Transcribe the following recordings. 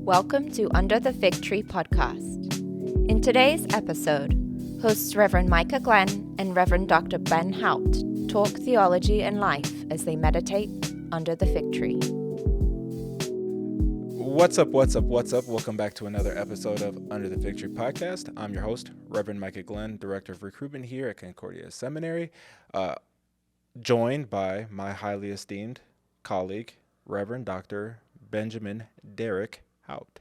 Welcome to Under the Fig Tree podcast. In today's episode, hosts Reverend Micah Glenn and Reverend Dr. Ben Haupt talk theology and life as they meditate under the fig tree. What's up? Welcome back to another episode of Under the Fig Tree podcast. I'm your host, Reverend Micah Glenn, Director of Recruitment here at Concordia Seminary, joined by my highly esteemed colleague, Reverend Dr. Benjamin Derek Haupt.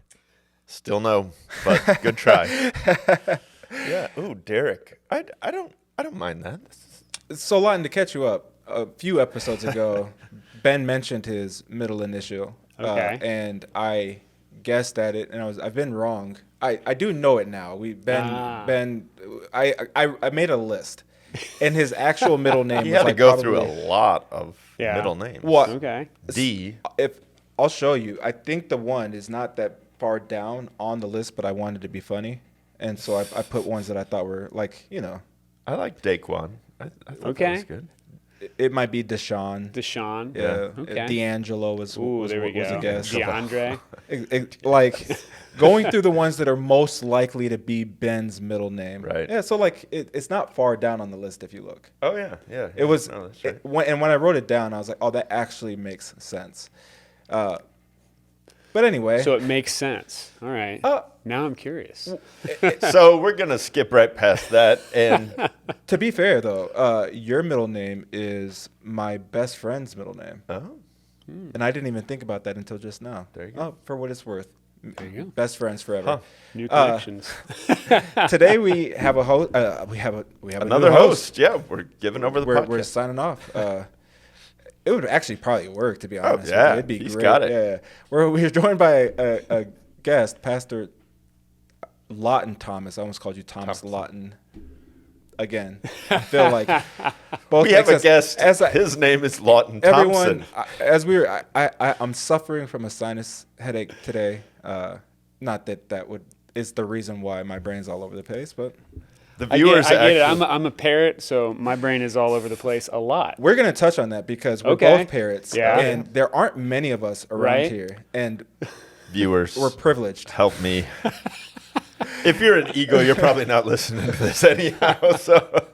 Still no, but good try. Yeah. Ooh, Derek. I don't mind that. So, Lawton, to catch you up, a few episodes ago, Ben mentioned his middle initial. Okay. And I guessed at it, and I've been wrong. I do know it now. I made a list, and his actual middle name. You was had to like go probably, through a lot of middle names. What? Okay. D. If I'll show you. I think the one is not that far down on the list, but I wanted to be funny, and so I put ones that I thought were like, you know. I like Daquan. I thought that was good. It might be Deshaun. Deshaun. Yeah. Okay. D'Angelo was there we a go. guess. DeAndre. Like going through the ones that are most likely to be Ben's middle name. Right. Yeah. So like it's not far down on the list if you look. Oh yeah. It was. No, that's right. When I wrote it down, I was like, oh, that actually makes sense. But anyway. So it makes sense. All right. Now I'm curious. So we're gonna skip right past that. And to be fair though, your middle name is my best friend's middle name. oh, And I didn't even think about that until just now. There you go. Oh, for what it's worth. There you go. Best friends forever. Huh. New connections. Today we have a host. We have another a new host. Yeah, we're giving over the podcast. We're signing off. It would actually probably work, to be honest. yeah. With you. It'd be He's great. got it. Yeah, we're joined by a guest, Pastor Lawton Thomas. I almost called you Thomas Lawton. Again, I feel like both. We have a sense. guest. His name is Lawton Thompson. Everyone, I'm suffering from a sinus headache today. Not that is the reason why my brain's all over the place, but The viewers I get it. actually. I'm a parrot, so my brain is all over the place a lot. we're gonna touch on that because we're Okay. both parrots, Yeah. and there aren't many of us around Right. here, and Viewers, we're privileged. help me. If you're an ego, you're probably not listening to this anyhow. So,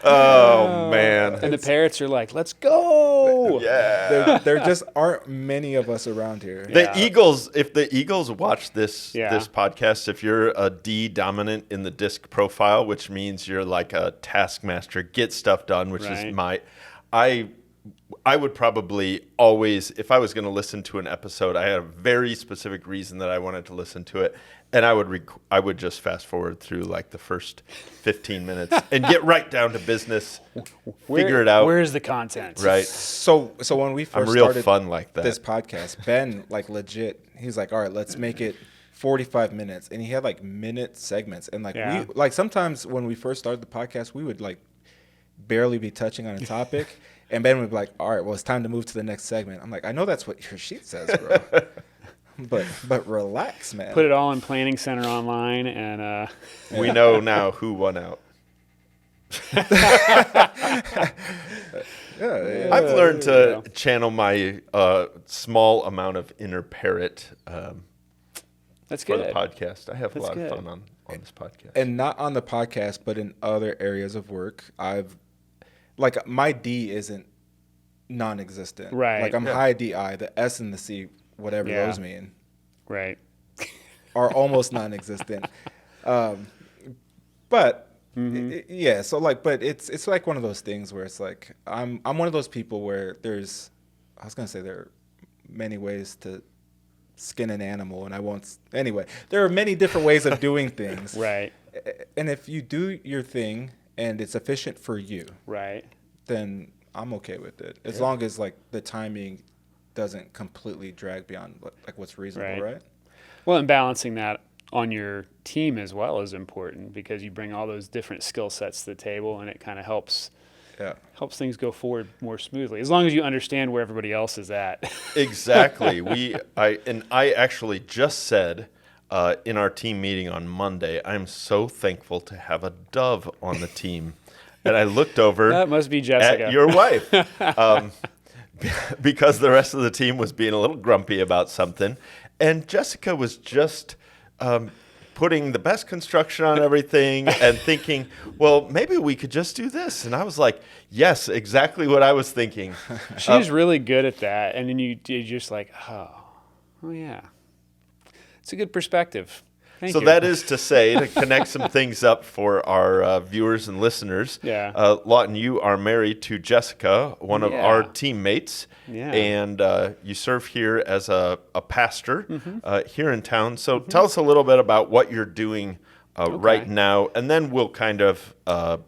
oh man, And the parrots are like, let's go. yeah. There just aren't many of us around here. The Yeah. Eagles, if the Eagles watch this Yeah. this podcast, if you're a D dominant in the disc profile, which means you're like a taskmaster, get stuff done, which Right. is I would probably always, if I was going to listen to an episode, I had a very specific reason that I wanted to listen to it, and I would just fast forward through like the first 15 minutes and get right down to business, figure it out. Where's the content? Right. So when we I'm first real started fun like that. this podcast, Ben like legit, he's like, all right, let's make it 45 minutes, and he had like minute segments, and like Yeah. we like sometimes when we first started the podcast, we would like barely be touching on a topic. And Ben would be like, all right, well, it's time to move to the next segment. I'm like, I know that's what your sheet says, bro. but relax, man. Put it all in Planning Center online, and We know now who won out. Yeah. I've learned to channel my small amount of inner parrot that's for good. the podcast. I have That's a lot good. of fun on this podcast. And not on the podcast, but in other areas of work, like my D isn't non-existent. Right. Like I'm Yeah. high DI. The S and the C, whatever Yeah. those mean, Right. are almost non-existent. But yeah, so like, but it's like one of those things where it's like I'm one of those people where there are many ways to skin an animal, and I won't. Anyway, there are many different ways of doing things. Right. And if you do your thing and it's efficient for you, Right. then I'm okay with it, as long as like the timing doesn't completely drag beyond like what's reasonable, right? Well, and balancing that on your team as well is important, because you bring all those different skill sets to the table, and it kind of helps things go forward more smoothly, as long as you understand where everybody else is at. Exactly. I actually just said in our team meeting on Monday, I'm so thankful to have a dove on the team. And I looked over That must be Jessica. at your wife because the rest of the team was being a little grumpy about something. And Jessica was just putting the best construction on everything and thinking, well, maybe we could just do this. And I was like, yes, exactly what I was thinking. She's really good at that. And then you're just like, oh yeah. It's a good perspective. Thank you. That is to say, to connect some things up for our viewers and listeners, Lawton, you are married to Jessica, one of our teammates, and you serve here as a pastor here in town. So tell us a little bit about what you're doing right now, and then we'll kind of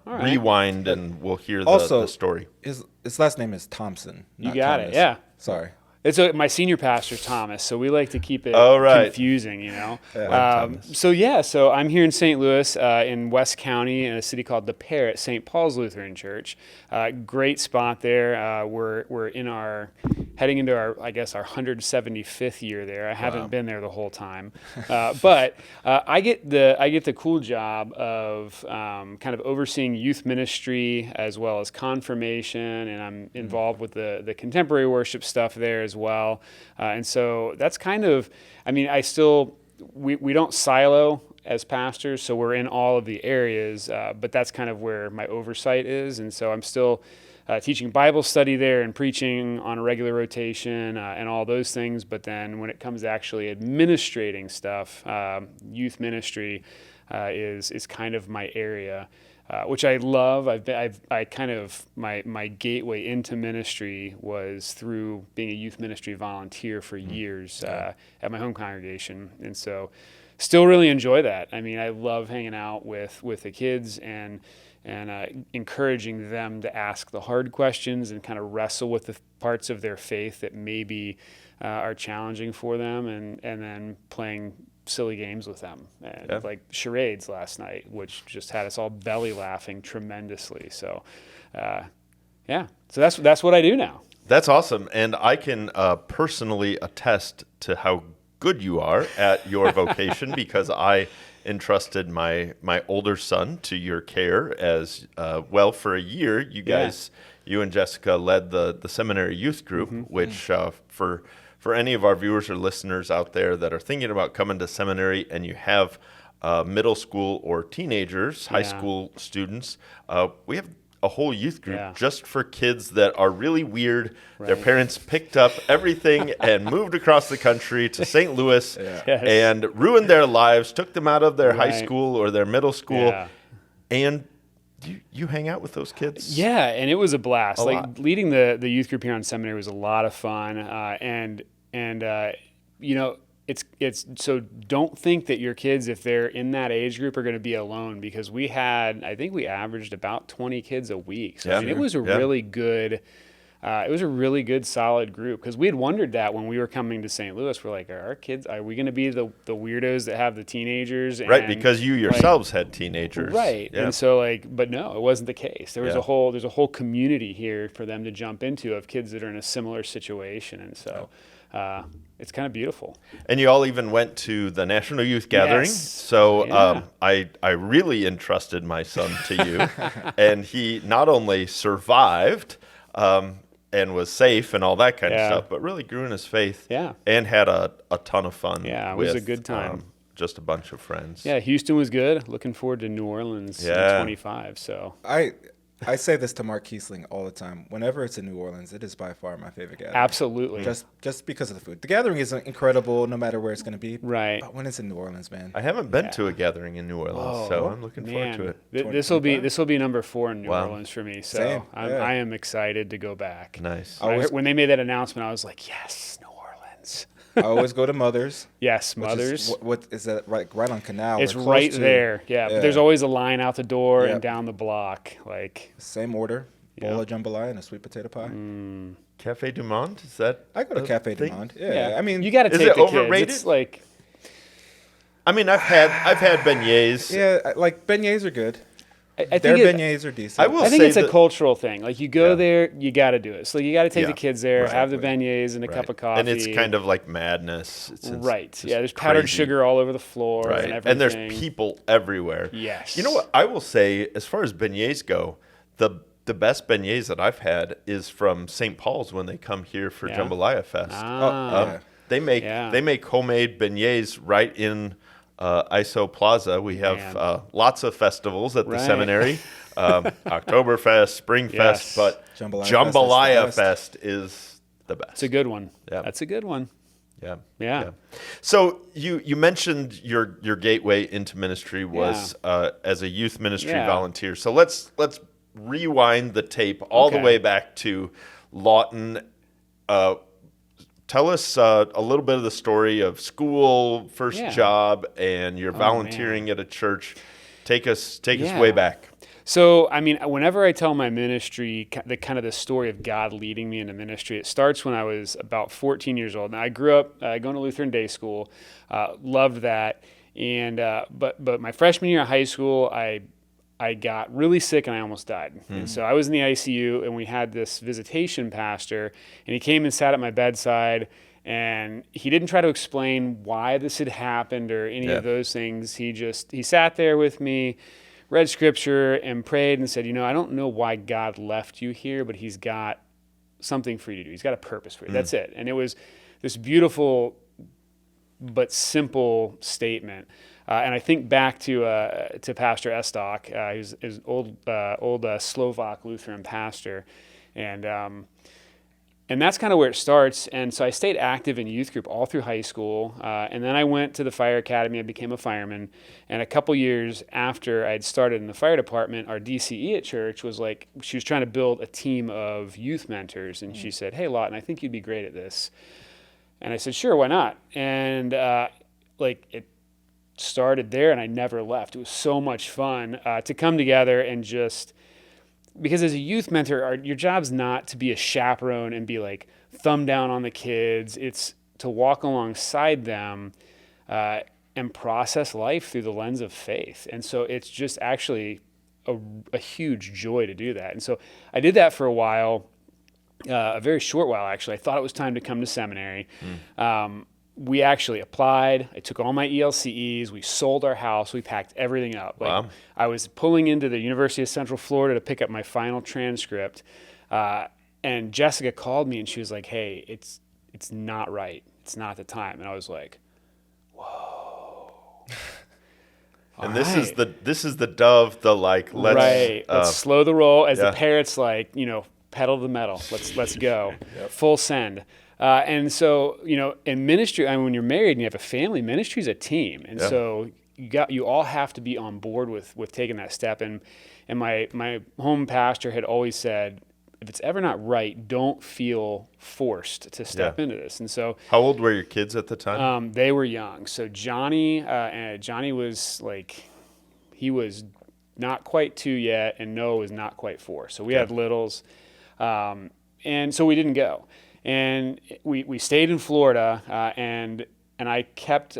rewind and we'll hear the story. His last name is Thompson. You got Thomas. It, yeah. Sorry. It's my senior pastor, Thomas, so we like to keep it confusing, you know. So I'm here in St. Louis, in West County, in a city called De Pere at St. Paul's Lutheran Church. Great spot there. We're heading into our 175th year there. I haven't been there the whole time, but I get the cool job of kind of overseeing youth ministry as well as confirmation, and I'm involved with the contemporary worship stuff there as well. And so that's kind of, we don't silo as pastors, so we're in all of the areas, but that's kind of where my oversight is. And so I'm still teaching Bible study there and preaching on a regular rotation and all those things. But then when it comes to actually administrating stuff, youth ministry is kind of my area. Which I love. My gateway into ministry was through being a youth ministry volunteer for years at my home congregation, and so still really enjoy that. I mean, I love hanging out with the kids and encouraging them to ask the hard questions and kind of wrestle with the parts of their faith that maybe are challenging for them, and then playing silly games with them, and like charades last night, which just had us all belly laughing tremendously. So so that's what I do now. That's awesome, and I can personally attest to how good you are at your vocation because I entrusted my older son to your care as well. For a year, you and Jessica led the seminary youth group, which for any of our viewers or listeners out there that are thinking about coming to seminary and you have middle school or teenagers, high school students, we have a whole youth group just for kids that are really weird. Right. Their parents picked up everything and moved across the country to St. Louis and ruined their lives, took them out of their high school or their middle school. Yeah. And you hang out with those kids? Yeah, and it was a blast. Leading the youth group here on seminary was a lot of fun. It's so don't think that your kids, if they're in that age group, are going to be alone, because we averaged about 20 kids a week. So it was a really good, solid group, because we had wondered that when we were coming to St. Louis. We're like, are we going to be the weirdos that have the teenagers? Right, because you yourselves had teenagers. Right, and so but no, it wasn't the case. There's a whole community here for them to jump into of kids that are in a similar situation, and so. It's kind of beautiful. And you all even went to the National Youth Gathering. Yes. So I really entrusted my son to you. And he not only survived and was safe and all that kind of stuff, but really grew in his faith and had a ton of fun. Yeah, it was a good time. Just a bunch of friends. Yeah, Houston was good. Looking forward to New Orleans in 25. So I say this to Mark Kiesling all the time. Whenever it's in New Orleans, it is by far my favorite gathering. Absolutely. Just because of the food. The gathering is incredible no matter where it's going to be. Right. But when it's in New Orleans, man. I haven't been to a gathering in New Orleans, so I'm looking forward to it. This will be number 4 in New Orleans for me. So I am excited to go back. Nice. When they made that announcement, I was like, yes, New Orleans. I always go to Mother's. Yes, Mother's. What is that? Right on Canal. It's right there. Yeah, but there's always a line out the door and down the block. Same order: bowl of jambalaya and a sweet potato pie. Cafe du Monde, is that? I go to Cafe du Monde. Yeah, I mean, you got to take the overrated? Kids. It's I've had beignets. Yeah, beignets are good. I Their think beignets are decent. I think it's a cultural thing. You go there, you got to do it. So you got to take the kids there, have the beignets and a cup of coffee. And it's kind of like madness. There's powdered sugar all over the floor and everything. And there's people everywhere. Yes. You know what I will say, as far as beignets go, the the best beignets that I've had is from St. Paul's when they come here for Jambalaya Fest. They make homemade beignets right in ISO Plaza. We have lots of festivals at the seminary, Oktoberfest, Springfest, but Jambalaya Fest is the best. It's a good one. Yeah. That's a good one. Yeah. So you mentioned your gateway into ministry was as a youth ministry volunteer. So let's rewind the tape all the way back to Lawton. Tell us a little bit of the story of school, first job, and your volunteering at a church. Take us way back. So, I mean, whenever I tell my ministry, the story of God leading me into ministry, it starts when I was about 14 years old. Now, I grew up going to Lutheran day school, loved that, and but my freshman year of high school, I got really sick and I almost died. And so I was in the ICU, and we had this visitation pastor, and he came and sat at my bedside, and he didn't try to explain why this had happened or any of those things. He sat there with me, read scripture, and prayed and said, I don't know why God left you here, but he's got something for you to do. He's got a purpose for you. That's it. And it was this beautiful but simple statement. And I think back to Pastor Estok, who's an old Slovak Lutheran pastor, and that's kind of where it starts. And so I stayed active in youth group all through high school, and then I went to the fire academy. I became a fireman, and a couple years after I had started in the fire department, our DCE at church was she was trying to build a team of youth mentors, and she said, "Hey, Lawton, I think you'd be great at this." And I said, "Sure, why not?" And it started there, and I never left. It was so much fun to come together and just, because as a youth mentor, your job's not to be a chaperone and be thumb down on the kids. It's to walk alongside them and process life through the lens of faith. And so it's just actually a huge joy to do that. And so I did that for a while, a very short while actually. I thought it was time to come to seminary. We actually applied. I took all my ELCEs. We sold our house. We packed everything up. I was pulling into the University of Central Florida to pick up my final transcript, and Jessica called me and she was like, "Hey, it's not right. It's not the time." And I was like, "Whoa!" And this is the dove. Let's slow the roll as the parrot's pedal to the metal. Let's go. Full send. And so, in ministry, when you're married and you have a family, ministry is a team. And so you all have to be on board with taking that step. And my home pastor had always said, if it's ever not right, don't feel forced to step into this. And so, how old were your kids at the time? They were young. So Johnny was he was not quite 2 yet, and Noah was not quite 4. So we had littles. And so we didn't go. And we stayed in Florida, and I kept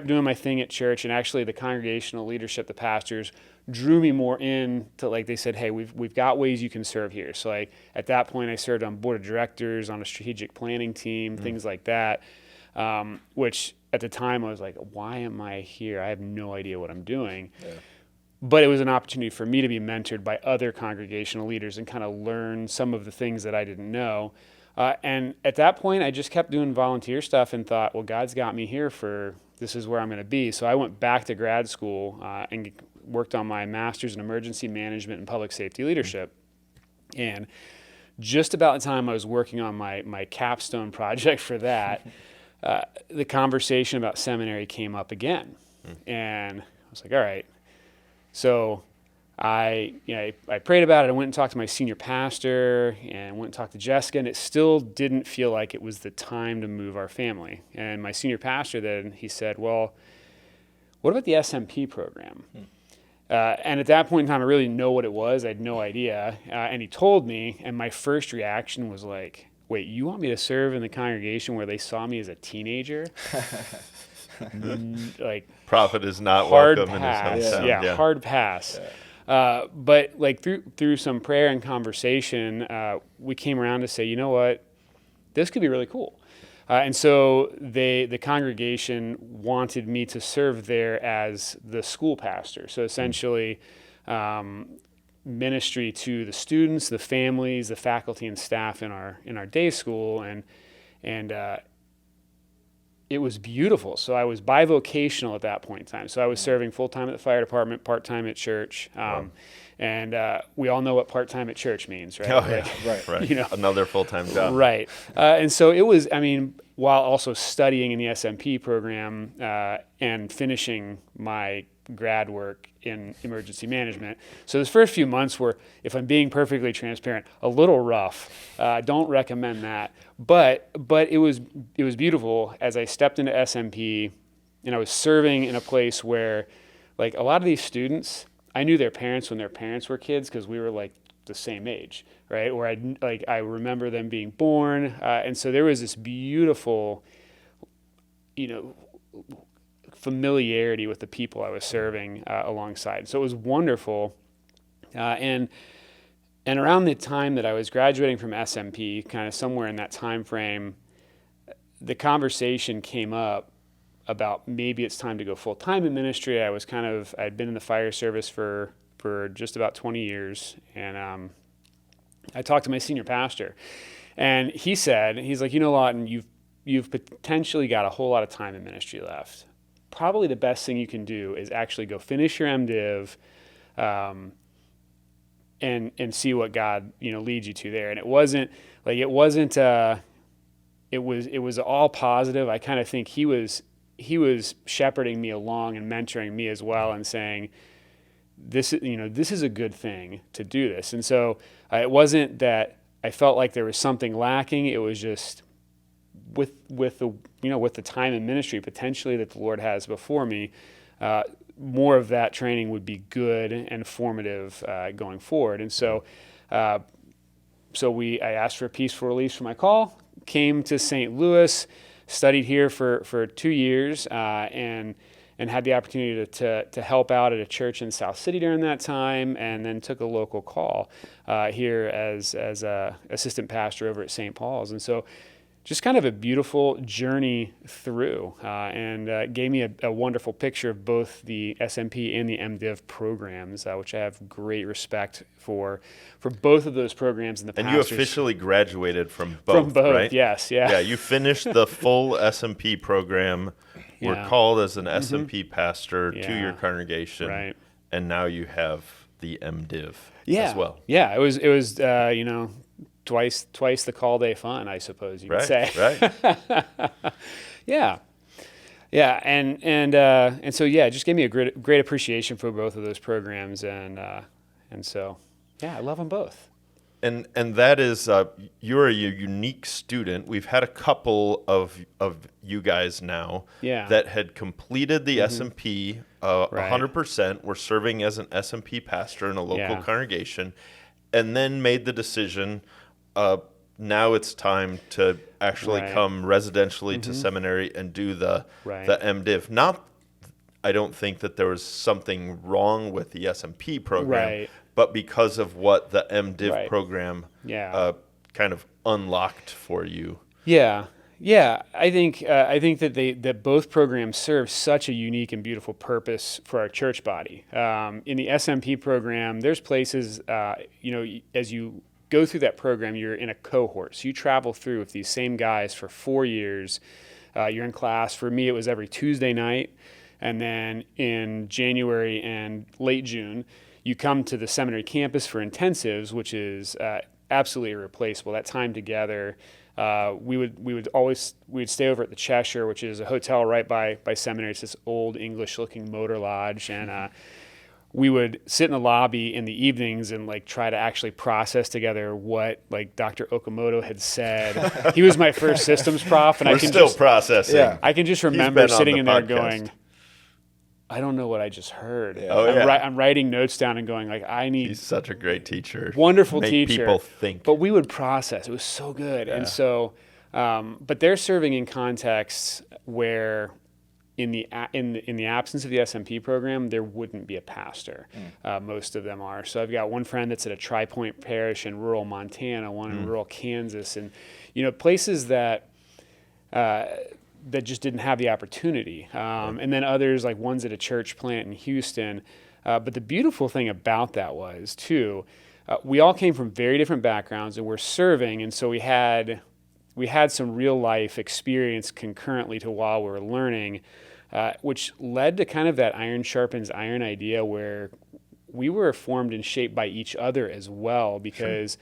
doing my thing at church. And actually, the congregational leadership, the pastors, drew me more in to they said, "Hey, we've got ways you can serve here." So at that point, I served on board of directors, on a strategic planning team, things like that. Which at the time I was like, "Why am I here? I have no idea what I'm doing." Yeah. But it was an opportunity for me to be mentored by other congregational leaders and kind of learn some of the things that I didn't know. And at that point, I just kept doing volunteer stuff and thought, well, God's got me here this is where I'm going to be. So I went back to grad school and worked on my master's in emergency management and public safety leadership. And just about the time I was working on my capstone project for that, the conversation about seminary came up again. And I was like, all right. So I prayed about it. I went and talked to my senior pastor and went and talked to Jessica, and it still didn't feel like it was the time to move our family. And my senior pastor then, he said, well, what about the SMP program? And at that point in time, I really didn't know what it was. I had no idea. And he told me, and my first reaction was like, wait, you want me to serve in the congregation where they saw me as a teenager? Prophet is not welcome in his hometown. Yeah, hard pass. Yeah. But through some prayer and conversation, we came around to say, you know what, this could be really cool. And so the congregation wanted me to serve there as the school pastor. So essentially, ministry to the students, the families, the faculty and staff in our day school, and it was beautiful. So I was bivocational at that point in time. So I was serving full-time at the fire department, part-time at church. And we all know what part-time at church means, right? Oh, yeah. Right. Another full-time job. Right. And so it was, while also studying in the SMP program and finishing my grad work in emergency management. So those first few months were, if I'm being perfectly transparent, a little rough. Don't recommend that. But it was beautiful as I stepped into SMP and I was serving in a place where, like, a lot of these students, I knew their parents when their parents were kids because we were like the same age, right? Or I remember them being born, and so there was this beautiful, familiarity with the people I was serving alongside. So it was wonderful, and around the time that I was graduating from SMP, kind of somewhere in that time frame, the conversation came up about maybe it's time to go full-time in ministry. I'd been in the fire service for just about 20 years. And I talked to my senior pastor, and he's like, Lawton, you've potentially got a whole lot of time in ministry left. Probably the best thing you can do is actually go finish your M.Div, and see what God, leads you to there. And it was all positive. I kind of think he was shepherding me along and mentoring me as well, and saying, this is a good thing to do this. And so it wasn't that I felt like there was something lacking. It was just with the time in ministry potentially that the Lord has before me, more of that training would be good and formative going forward. And so I asked for a peaceful release from my call, came to St. Louis, studied here for 2 years, and had the opportunity to help out at a church in South City during that time, and then took a local call here as a assistant pastor over at St. Paul's. And so just kind of a beautiful journey through, and gave me a wonderful picture of both the SMP and the M.Div programs, which I have great respect for both of those programs. And you officially graduated from both, right? Yes, yeah. Yeah, you finished the full SMP program, were called as an SMP pastor to your congregation, right. And now you have the M.Div as well. Yeah, it was twice the call day fun, I suppose you could say. Right. Yeah, and so it just gave me a great appreciation for both of those programs, and so I love them both. And that is you're a unique student. We've had a couple of you guys now that had completed the SMP 100%. Were serving as an SMP pastor in a local congregation, and then made the decision. Now it's time to actually come residentially to seminary and do the M.Div. I don't think that there was something wrong with the SMP program, but because of what the M.Div program kind of unlocked for you. Yeah. I think that both programs serve such a unique and beautiful purpose for our church body. In the SMP program, there's places, as you go through that program, you're in a cohort. So you travel through with these same guys for 4 years. You're in class. For me, it was every Tuesday night. And then in January and late June, you come to the seminary campus for intensives, which is absolutely irreplaceable. That time together, we would stay over at the Cheshire, which is a hotel right by seminary. It's this old English-looking motor lodge, and we would sit in the lobby in the evenings and try to actually process together what Dr. Okamoto had said. He was my first systems prof, and We're still processing. Yeah. I can just remember sitting in there going, I don't know what I just heard. Yeah. I'm writing notes down and going He's such a great teacher. Wonderful Make teacher. People think. But we would process. It was so good. Yeah. And so, but they're serving in contexts where in the absence of the SMP program, there wouldn't be a pastor. Most of them are. So I've got one friend that's at a Tri-Point parish in rural Montana, one in rural Kansas, and places that just didn't have the opportunity. And then others, like one's at a church plant in Houston. But the beautiful thing about that was, too, we all came from very different backgrounds, and we're serving, and so we had some real life experience concurrently to while we were learning, which led to kind of that iron sharpens iron idea where we were formed and shaped by each other as well, because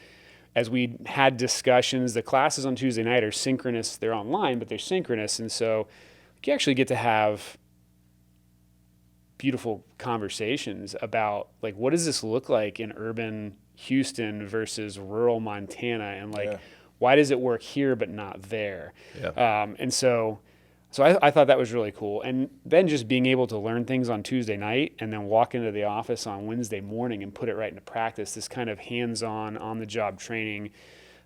as we had discussions, the classes on Tuesday night are synchronous. They're online, but they're synchronous. And so you actually get to have beautiful conversations about, like, what does this look like in urban Houston versus rural Montana? And, like, why does it work here but not there? Yeah. And so I thought that was really cool. And then just being able to learn things on Tuesday night and then walk into the office on Wednesday morning and put it right into practice, this kind of hands-on, on-the-job training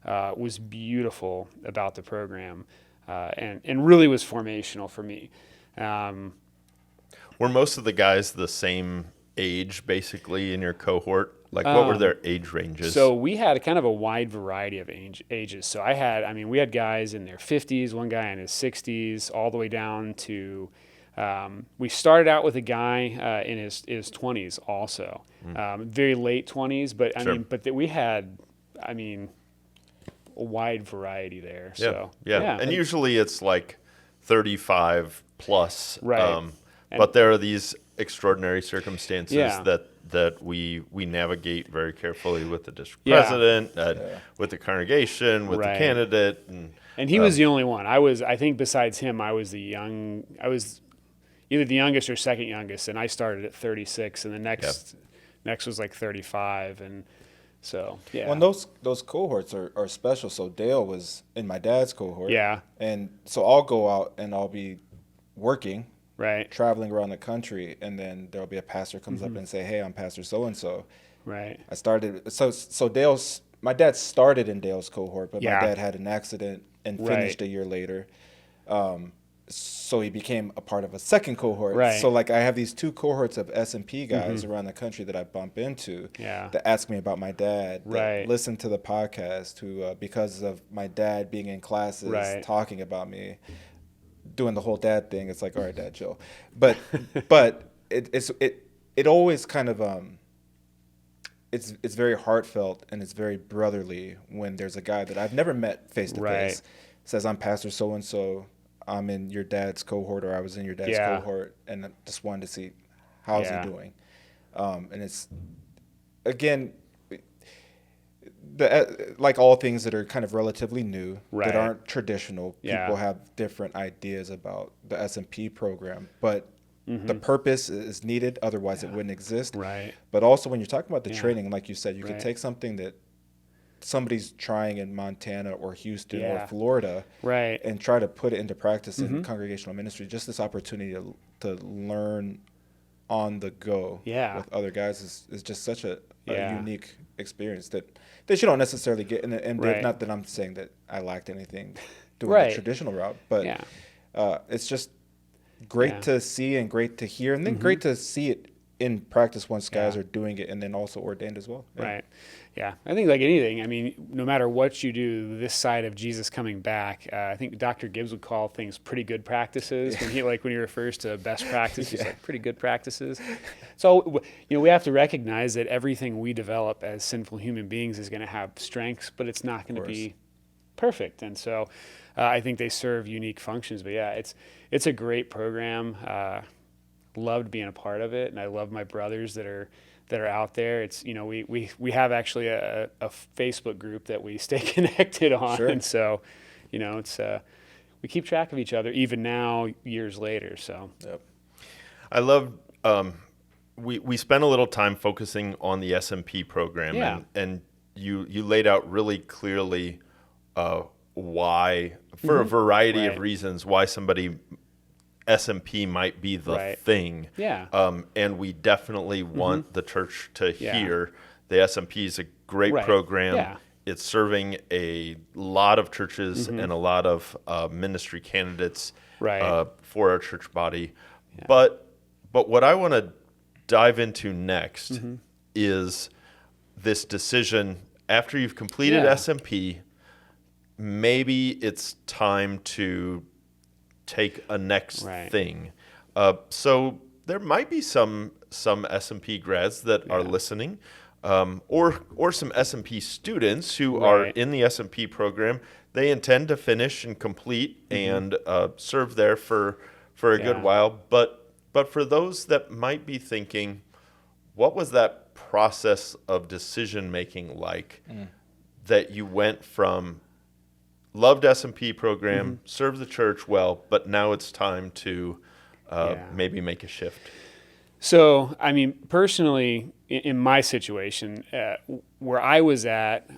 was beautiful about the program and really was formational for me. Were most of the guys the same age, basically, in your cohort? Like, what were their age ranges? So we had a kind of a wide variety of ages. So we had guys in their 50s, one guy in his 60s, all the way down to, we started out with a guy in his 20s also, very late 20s, but we had, a wide variety there. Yeah, so and usually it's like 35 plus, right? But there are these extraordinary circumstances that we navigate very carefully with the district president, with the congregation, with the candidate, and he was the only one. I think besides him, I was either the youngest or second youngest, and I started at 36, and the next was like 35, and so Well, those cohorts are special. So Dale was in my dad's cohort, and so I'll go out and I'll be working. Right. Traveling around the country, and then there'll be a pastor comes up and say, "Hey, I'm Pastor so-and-so." Right. I started, my dad started in Dale's cohort, but my dad had an accident and finished a year later. So he became a part of a second cohort. Right. So, like, I have these two cohorts of SMP guys around the country that I bump into that ask me about my dad, that listen to the podcast, who, because of my dad being in classes, talking about me, doing the whole dad thing, it's like, all right, Dad, chill. But it always kind of it's very heartfelt and it's very brotherly when there's a guy that I've never met face to face says, I'm Pastor so and so, I'm in your dad's cohort, or I was in your dad's cohort, and I just wanted to see how's he doing. And it's, again, like all things that are kind of relatively new, that aren't traditional, people have different ideas about the SMP program, but the purpose is needed, otherwise it wouldn't exist. Right. But also when you're talking about the training, like you said, you could take something that somebody's trying in Montana or Houston or Florida and try to put it into practice in congregational ministry. Just this opportunity to learn on the go with other guys is just such a unique experience that you don't necessarily get in the M.Div. Not that I'm saying that I lacked anything doing the traditional route, but it's just great to see and great to hear, and then great to see it in practice once guys are doing it, and then also ordained as well. Right. Yeah. I think like anything, no matter what you do this side of Jesus coming back, I think Dr. Gibbs would call things pretty good practices when he refers to best practice, he's like pretty good practices. So, we have to recognize that everything we develop as sinful human beings is going to have strengths, but it's not going to be perfect. And so I think they serve unique functions, but it's a great program. Loved being a part of it, and I love my brothers that are out there. It's we have actually a Facebook group that we stay connected on, and so it's we keep track of each other even now years later. So I love we spent a little time focusing on the SMP program, and you laid out really clearly why, for a variety of reasons, why somebody SMP might be the thing. And we definitely want the church to hear the SMP is a great program. It's serving a lot of churches and a lot of ministry candidates for our church body. But what I want to dive into next is this decision after you've completed SMP, maybe it's time to take a next thing. So there might be some SMP grads that are listening, or some SMP students who are in the SMP program. They intend to finish and complete and serve there for a good while. But for those that might be thinking, what was that process of decision making like that you went from loved SMP program, served the church well, but now it's time to maybe make a shift? So, I mean, personally, in my situation, where I was at,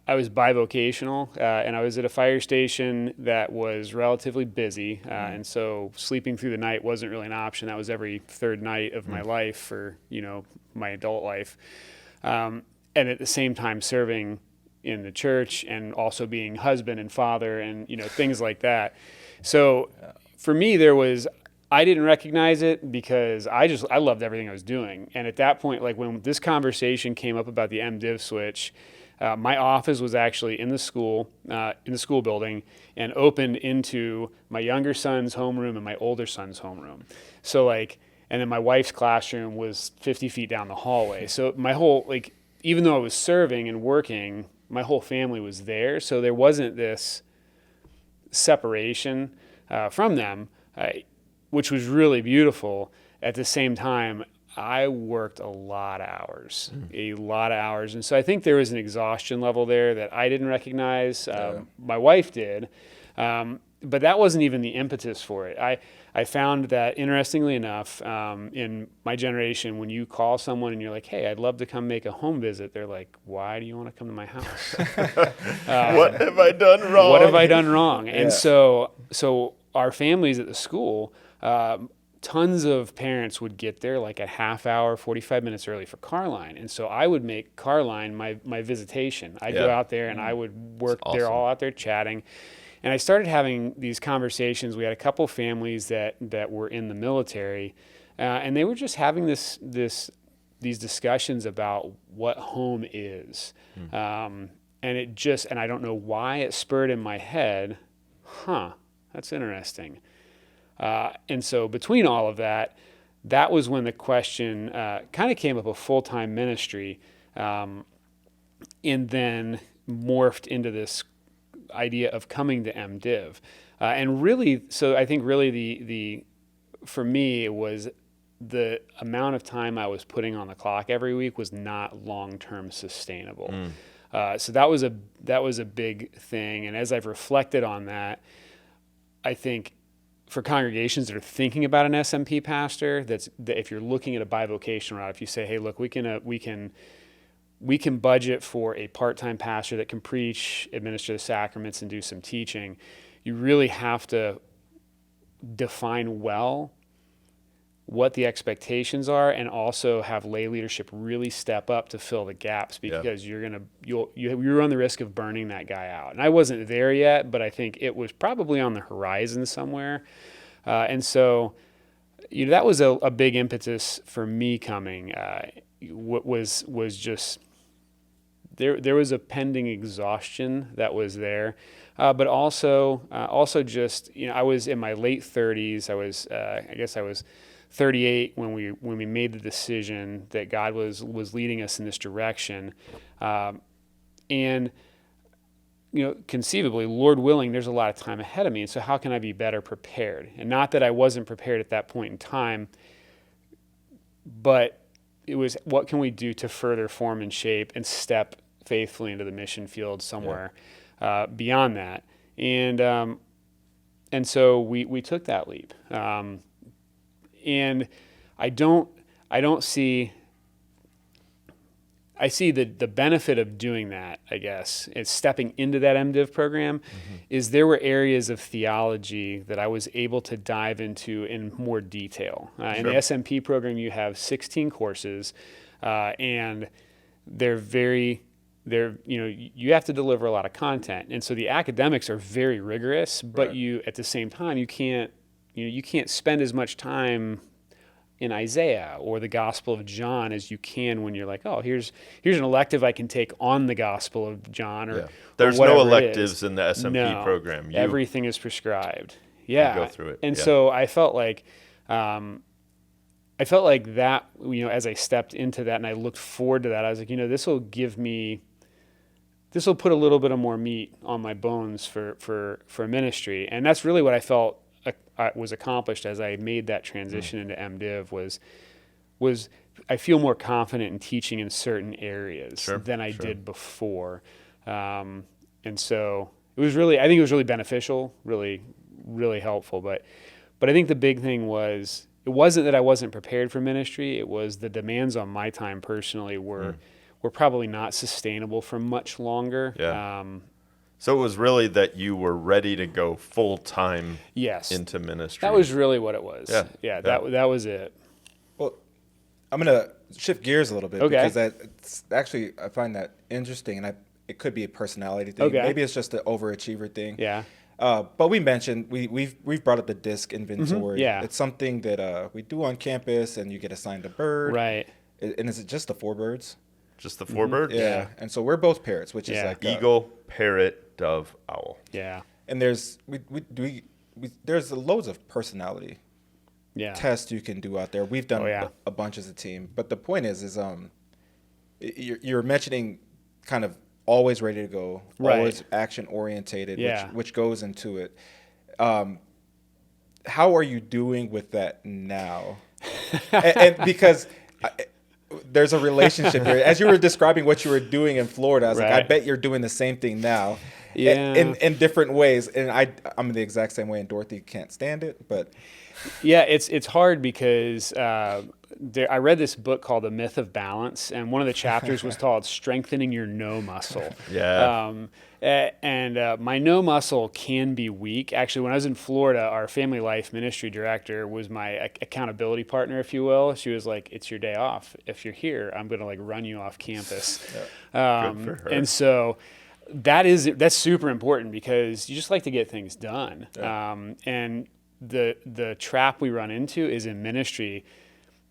I was bi-vocational, and I was at a fire station that was relatively busy, and so sleeping through the night wasn't really an option. That was every third night of my life for, my adult life. And at the same time serving in the church and also being husband and father and, things like that. So for me, I didn't recognize it because I loved everything I was doing. And at that point, like when this conversation came up about the M.Div switch, my office was actually in the school building and opened into my younger son's homeroom and my older son's homeroom. So and then my wife's classroom was 50 feet down the hallway. So my whole, even though I was serving and working, my whole family was there. So there wasn't this separation from them, which was really beautiful. At the same time, I worked a lot of hours. And so I think there was an exhaustion level there that I didn't recognize. My wife did. But that wasn't even the impetus for it. I found that, interestingly enough, in my generation, when you call someone and you're like, hey, I'd love to come make a home visit, they're like, why do you want to come to my house? What have I done wrong? What have I done wrong? And so our families at the school, tons of parents would get there like a half hour, 45 minutes early for car line. And so I would make car line my visitation. I'd go out there and I would work. Awesome. They're all out there chatting. And I started having these conversations. We had a couple families that were in the military, and they were just having these discussions about what home is. And I don't know why it spurred in my head, that's interesting. And so between all of that was when the question kind of came up of full-time ministry, and then morphed into this idea of coming to M.Div. And really, so I think really for me, it was the amount of time I was putting on the clock every week was not long-term sustainable. So that was a big thing. And as I've reflected on that, I think for congregations that are thinking about an SMP pastor, that if you're looking at a bivocational route, if you say, hey, look, we can budget for a part-time pastor that can preach, administer the sacraments, and do some teaching, you really have to define well what the expectations are, and also have lay leadership really step up to fill the gaps, because you run the risk of burning that guy out. And I wasn't there yet, but I think it was probably on the horizon somewhere. And so, that was a big impetus for me coming. Was just there was a pending exhaustion that was there, but also just I was in my late 30s. I was 38 when we made the decision that God was leading us in this direction, and conceivably, Lord willing, there's a lot of time ahead of me, and so how can I be better prepared? And not that I wasn't prepared at that point in time, but it was, what can we do to further form and shape and step faithfully into the mission field somewhere beyond that? And so we took that leap. And I see the benefit of doing that, I guess, is stepping into that M.Div program, is there were areas of theology that I was able to dive into in more detail. In the SMP program, you have 16 courses, and you have to deliver a lot of content. And so the academics are very rigorous, but you, at the same time, you can't spend as much time in Isaiah or the Gospel of John as you can when you're like, oh, here's an elective I can take on the Gospel of John, or there's or no electives in the SMP program. Everything is prescribed. Yeah, go through it. And so I felt like, and I felt like that, as I stepped into that and I looked forward to that, I was like, this will put a little bit of more meat on my bones for ministry. And that's really what I felt was accomplished as I made that transition into M.Div was I feel more confident in teaching in certain areas than I did before. And so I think it was really beneficial, really, really helpful. But I think the big thing was, it wasn't that I wasn't prepared for ministry. It was the demands on my time personally were probably not sustainable for much longer. Yeah. So it was really that you were ready to go full time into ministry. That was really what it was. Yeah. That was it. Well, I'm going to shift gears a little bit because it's actually, I find that interesting, and it could be a personality thing. Okay. Maybe it's just an overachiever thing. Yeah. But we mentioned we've brought up the disc inventory. Mm-hmm. Yeah. It's something that we do on campus, and you get assigned a bird. Right. And is it just the 4 birds? Just the 4 birds? Yeah. And so we're both parrots, which is like eagle, parrot, dove, owl. Yeah. And there's there's loads of personality tests you can do out there. We've done a bunch as a team. But the point is you're mentioning kind of always ready to go, always action orientated, which goes into it. How are you doing with that now? and because there's a relationship here. As you were describing what you were doing in Florida, I was like, I bet you're doing the same thing now. Yeah. In different ways. And I'm the exact same way, and Dorothy can't stand it, but yeah, it's hard because I read this book called The Myth of Balance, and one of the chapters was called Strengthening Your No Muscle. Yeah. And my no muscle can be weak. Actually, when I was in Florida, our family life ministry director was my accountability partner, if you will. She was like, "It's your day off. If you're here, I'm going to run you off campus." Good for her. And so that's super important because you just like to get things done. Yeah. And the trap we run into is in ministry,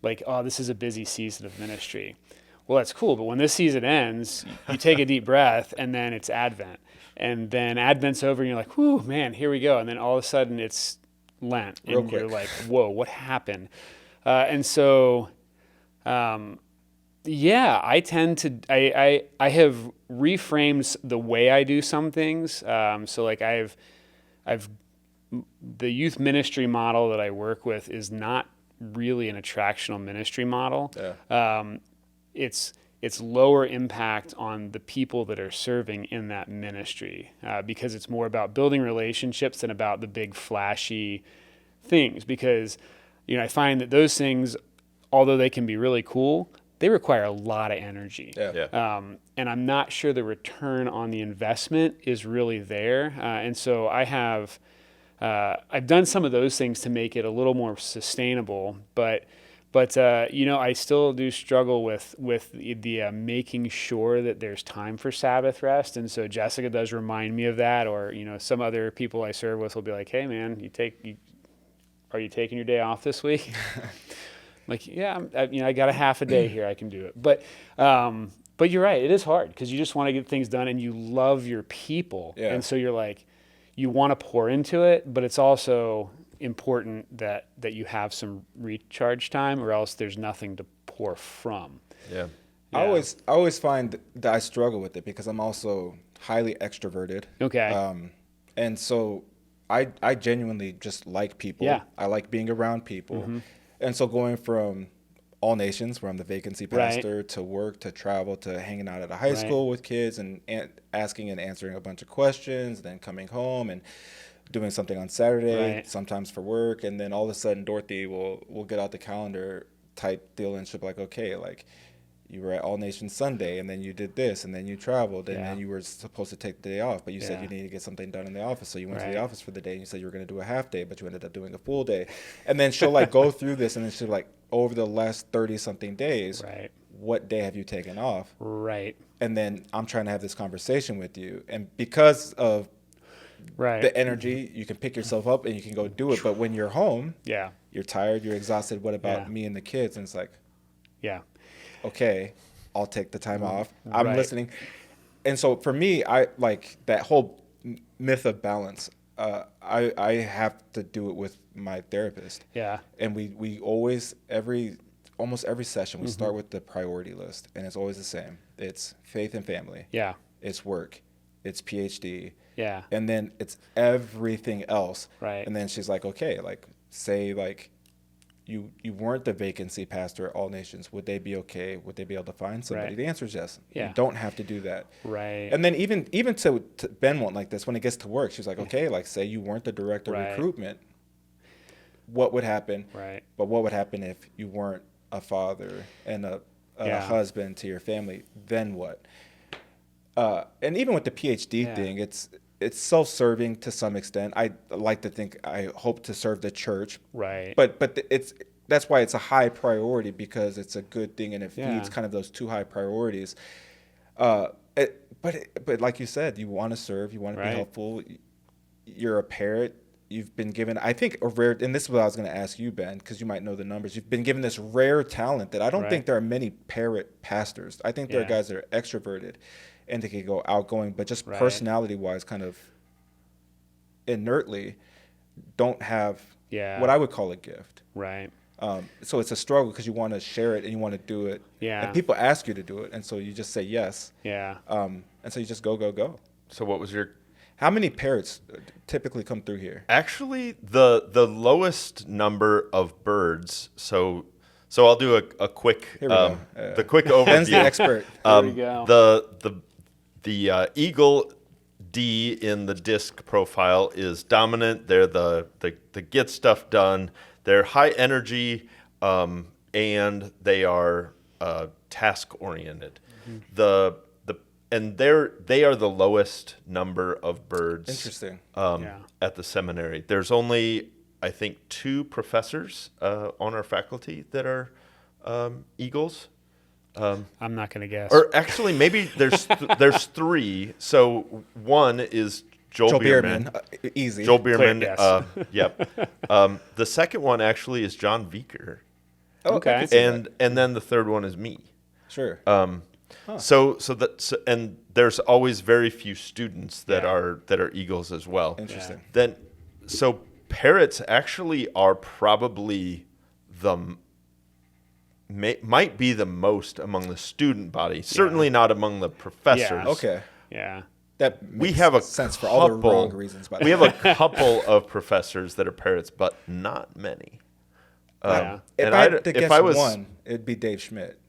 like, oh, this is a busy season of ministry. Well, that's cool, but when this season ends, you take a deep breath, and then it's Advent. And then Advent's over, and you're like, whew, man, here we go. And then all of a sudden, it's Lent. Real and quick. You're like, whoa, what happened? And so, I tend to, I have reframed the way I do some things. So like I've the youth ministry model that I work with is not really an attractional ministry model. Yeah. It's lower impact on the people that are serving in that ministry because it's more about building relationships than about the big flashy things. Because I find that those things, although they can be really cool, they require a lot of energy. Yeah. And I'm not sure the return on the investment is really there. And so I've done some of those things to make it a little more sustainable, but I still do struggle with the making sure that there's time for Sabbath rest. And so Jessica does remind me of that, or some other people I serve with will be like, "Hey man, are you taking your day off this week?" Like, yeah, I got a half a day here, I can do it. But you're right, it is hard because you just want to get things done and you love your people, and so you're like, you want to pour into it, but it's also important that you have some recharge time, or else there's nothing to pour from. Yeah. I always find that I struggle with it because I'm also highly extroverted. Okay. And so I genuinely just like people. Yeah. I like being around people. Mm-hmm. And so going from all nations, where I'm the vacancy pastor, to work, to travel, to hanging out at a high school with kids and asking and answering a bunch of questions, then coming home and doing something on Saturday, sometimes for work, and then all of a sudden Dorothy will get out the calendar type deal, and she'll be like, okay, like you were at All Nations Sunday, and then you did this, and then you traveled, and then you were supposed to take the day off, but you said you needed to get something done in the office, so you went to the office for the day, and you said you were going to do a half day, but you ended up doing a full day. And then she'll like go through this, and then she'll like, over the last 30-something days, what day have you taken off? Right. And then I'm trying to have this conversation with you, and because of the energy, you can pick yourself up and you can go do it. But when you're home, you're tired, you're exhausted. What about me and the kids? And it's like, okay, I'll take the time off. I'm listening. And so for me, I like that whole myth of balance. I have to do it with my therapist. Yeah. And we always, almost every session, we start with the priority list, and it's always the same. It's faith and family. Yeah. It's work. It's PhD. Yeah. And then it's everything else. Right. And then she's like, okay, like, say, like, you weren't the vacancy pastor at All Nations. Would they be okay? Would they be able to find somebody? Right. The answer is yes. Yeah. You don't have to do that. Right. And then even to Ben won't like this. When it gets to work, she's like, okay, like, say you weren't the director of Right. recruitment. What would happen? Right. But what would happen if you weren't a father and a husband to your family? Then what? And even with the PhD thing, it's self-serving to some extent. I like to think I hope to serve the church. Right. But that's why it's a high priority, because it's a good thing and it feeds kind of those two high priorities. But like you said, you want to serve, you want to be helpful. You're a parent. You've been given, I think, a rare, and this is what I was going to ask you, Ben, because you might know the numbers. You've been given this rare talent that I don't think there are many parrot pastors. I think there are guys that are extroverted and they can go outgoing, but just personality-wise, kind of inertly, don't have what I would call a gift. Right. So it's a struggle because you want to share it and you want to do it. Yeah. And people ask you to do it, and so you just say yes. Yeah. And so you just go. So what was your... How many parrots typically come through here? Actually, the lowest number of birds. So I'll do a quick the quick overview. Ben's the expert. There we go. The Eagle D in the disc profile is dominant. They're the get stuff done. They're high energy, and they are task oriented. Mm-hmm. They are the lowest number of birds. Interesting. At the seminary. There's only, I think, 2 professors on our faculty that are eagles. I'm not going to guess. Or actually, maybe there's 3. So one is Joel Bierman. Easy. Joel Bierman. Yes. Yep. The second one actually is John Vieker. Oh, Okay. And then the third one is me. Sure. So and there's always very few students that are eagles as well. Interesting. So parrots actually are probably might be the most among the student body. Certainly not among the professors. Yeah. Okay. Yeah. That makes We have a sense for all the wrong reasons. By the we way. have a couple of professors that are parrots, but not many. Yeah. If and I had to guess if I was one, it'd be Dave Schmidt.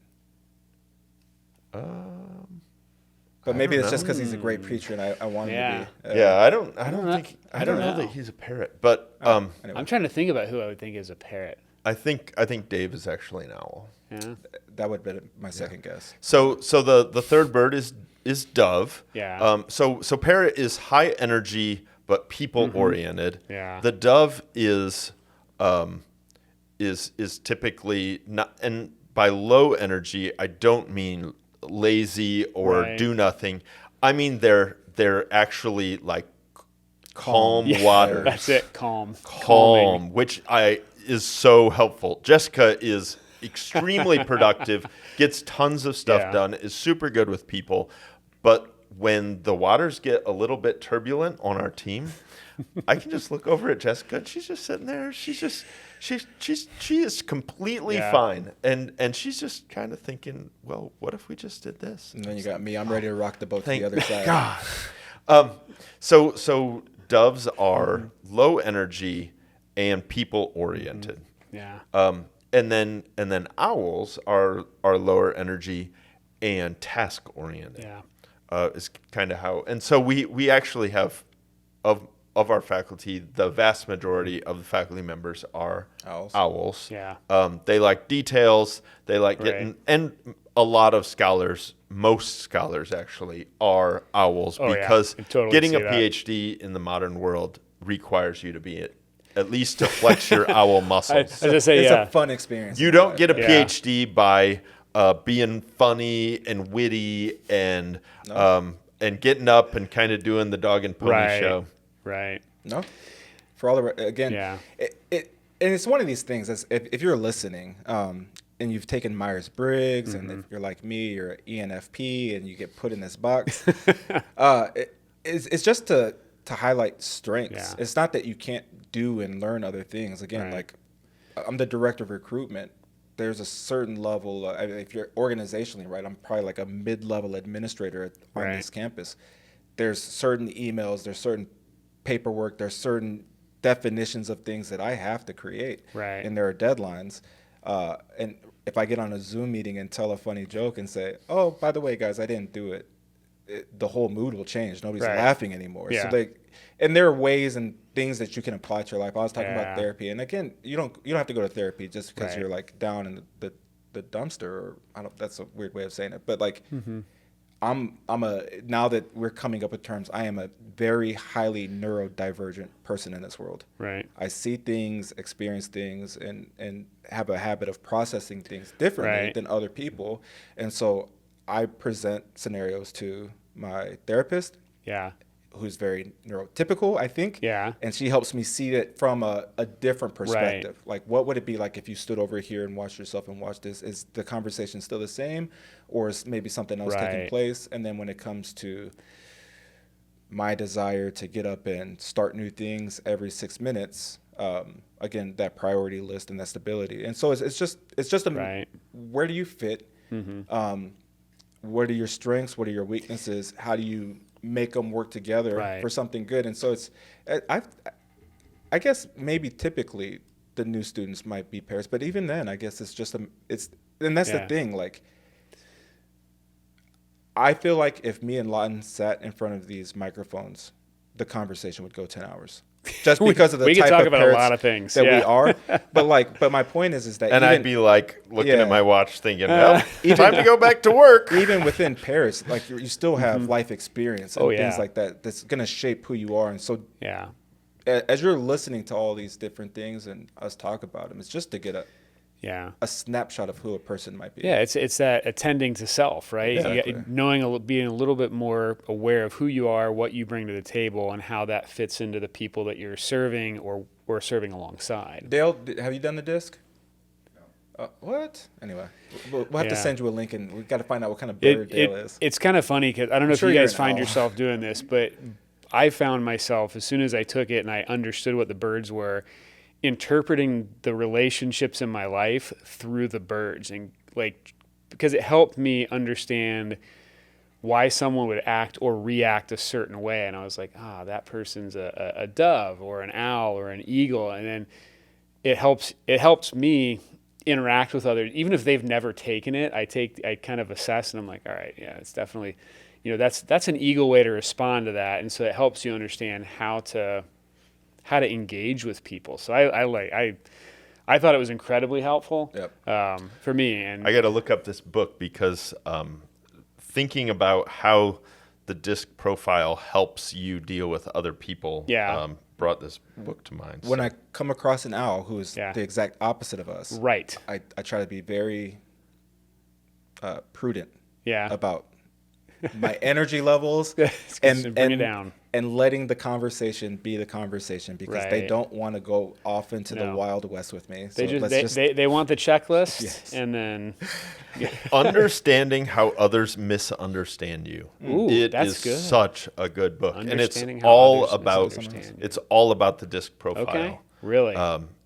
But maybe it's just because he's a great preacher, and I want him to be. I don't know that he's a parrot, but Anyway. I'm trying to think about who I would think is a parrot. I think Dave is actually an owl. Yeah. That would be my second guess. So the third bird is dove. Yeah. So parrot is high energy but people oriented. Yeah. The dove is typically not, and by low energy I don't mean lazy or do nothing. I mean they're actually like calm waters. That's it. Calm, which is so helpful. Jessica is extremely productive, gets tons of stuff done, is super good with people, but when the waters get a little bit turbulent on our team, I can just look over at Jessica and she's just sitting there. She is completely fine. And she's just kind of thinking, well, what if we just did this? And then you got me. I'm ready to rock the boat to the other side. God. So doves are low energy and people oriented. Yeah. And then owls are lower energy and task oriented. Yeah. Is kind of how, and so we actually have of our faculty, the vast majority of the faculty members are owls. Yeah. They like details. They like getting, and a lot of scholars, most scholars actually are owls because getting a PhD in the modern world requires you to be at least to flex your owl muscles. It's a fun experience. You don't get a PhD by being funny and witty and getting up and kind of doing the dog and pony show. Right. No. For all the again, and it's one of these things. As if you're listening, and you've taken Myers-Briggs, and if you're like me, you're an ENFP, and you get put in this box. It's just to to highlight strengths. Yeah. It's not that you can't do and learn other things. Again, Right. like I'm the director of recruitment. There's a certain level, if you're organizationally, right, I'm probably like a mid-level administrator on Right. this campus. There's certain emails, there's certain paperwork, there's certain definitions of things that I have to create. Right. And there are deadlines. And if I get on a Zoom meeting and tell a funny joke and say, oh, by the way, guys, I didn't do it, the whole mood will change. Nobody's Right. laughing anymore. Yeah. So and there are ways and things that you can apply to your life. I was talking Yeah. about therapy, and again, you don't have to go to therapy just because Right. you're like down in the dumpster. Or that's a weird way of saying it, but like now that we're coming up with terms, I am a very highly neurodivergent person in this world. Right. I see things, experience things, and have a habit of processing things differently Right. than other people. And so I present scenarios to my therapist, Yeah. who's very neurotypical, I think. Yeah. And she helps me see it from a different perspective. Like, what would it be like if you stood over here and watched yourself and watched this? Is the conversation still the same, or is maybe something else taking Right. place? And then when it comes to my desire to get up and start new things every 6 minutes, again, that priority list and that stability. And so it's just Right. where do you fit? What are your strengths? What are your weaknesses? How do you make them work together Right. for something good? And so I guess maybe typically the new students might be pairs, but even then, I guess and that's Yeah. the thing. Like, I feel like if me and Lawton sat in front of these microphones, the conversation would go 10 hours. Just because of the we type could talk of about a parents lot of things that yeah. we are. But my point is that And even, I'd be like looking Yeah. at my watch thinking, well, time to go back to work. even within pairs, like you still have life experience and Oh, things yeah. like that that's going to shape who you are. And so Yeah. as you're listening to all these different things and us talk about them, it's just to get Yeah. a snapshot of who a person might be. Yeah, it's that attending to self, right? Exactly. Being a little bit more aware of who you are, what you bring to the table, and how that fits into the people that you're serving or serving alongside. Dale, have you done the disc? What? Anyway, we'll have to Yeah. send you a link, and we've got to find out what kind of bird Dale is. It's kind of funny because I don't know if sure you you're guys an find owl. yourself doing this, but I found myself, as soon as I took it and I understood what the birds were, interpreting the relationships in my life through the birds, and because it helped me understand why someone would act or react a certain way. And I was like, that person's a dove or an owl or an eagle. And then it helps me interact with others, even if they've never taken it. I kind of assess, and I'm like, all right, yeah, it's definitely, that's an eagle way to respond to that. And so it helps you understand how to engage with people. So I thought it was incredibly helpful. Yep. For me. And I got to look up this book because thinking about how the disc profile helps you deal with other people brought this book to mind. When I come across an owl who is Yeah. the exact opposite of us, Right. I try to be very prudent Yeah. about my energy levels and bring it down. and letting the conversation be the conversation, because they Right. don't want to go off into the No. Wild West with me. So They want the checklist, Yes. and then Understanding how others misunderstand you. Ooh, It that's is good. such a good book, and it's Understanding how all others about misunderstand you. it's all about the disc profile. Okay, really.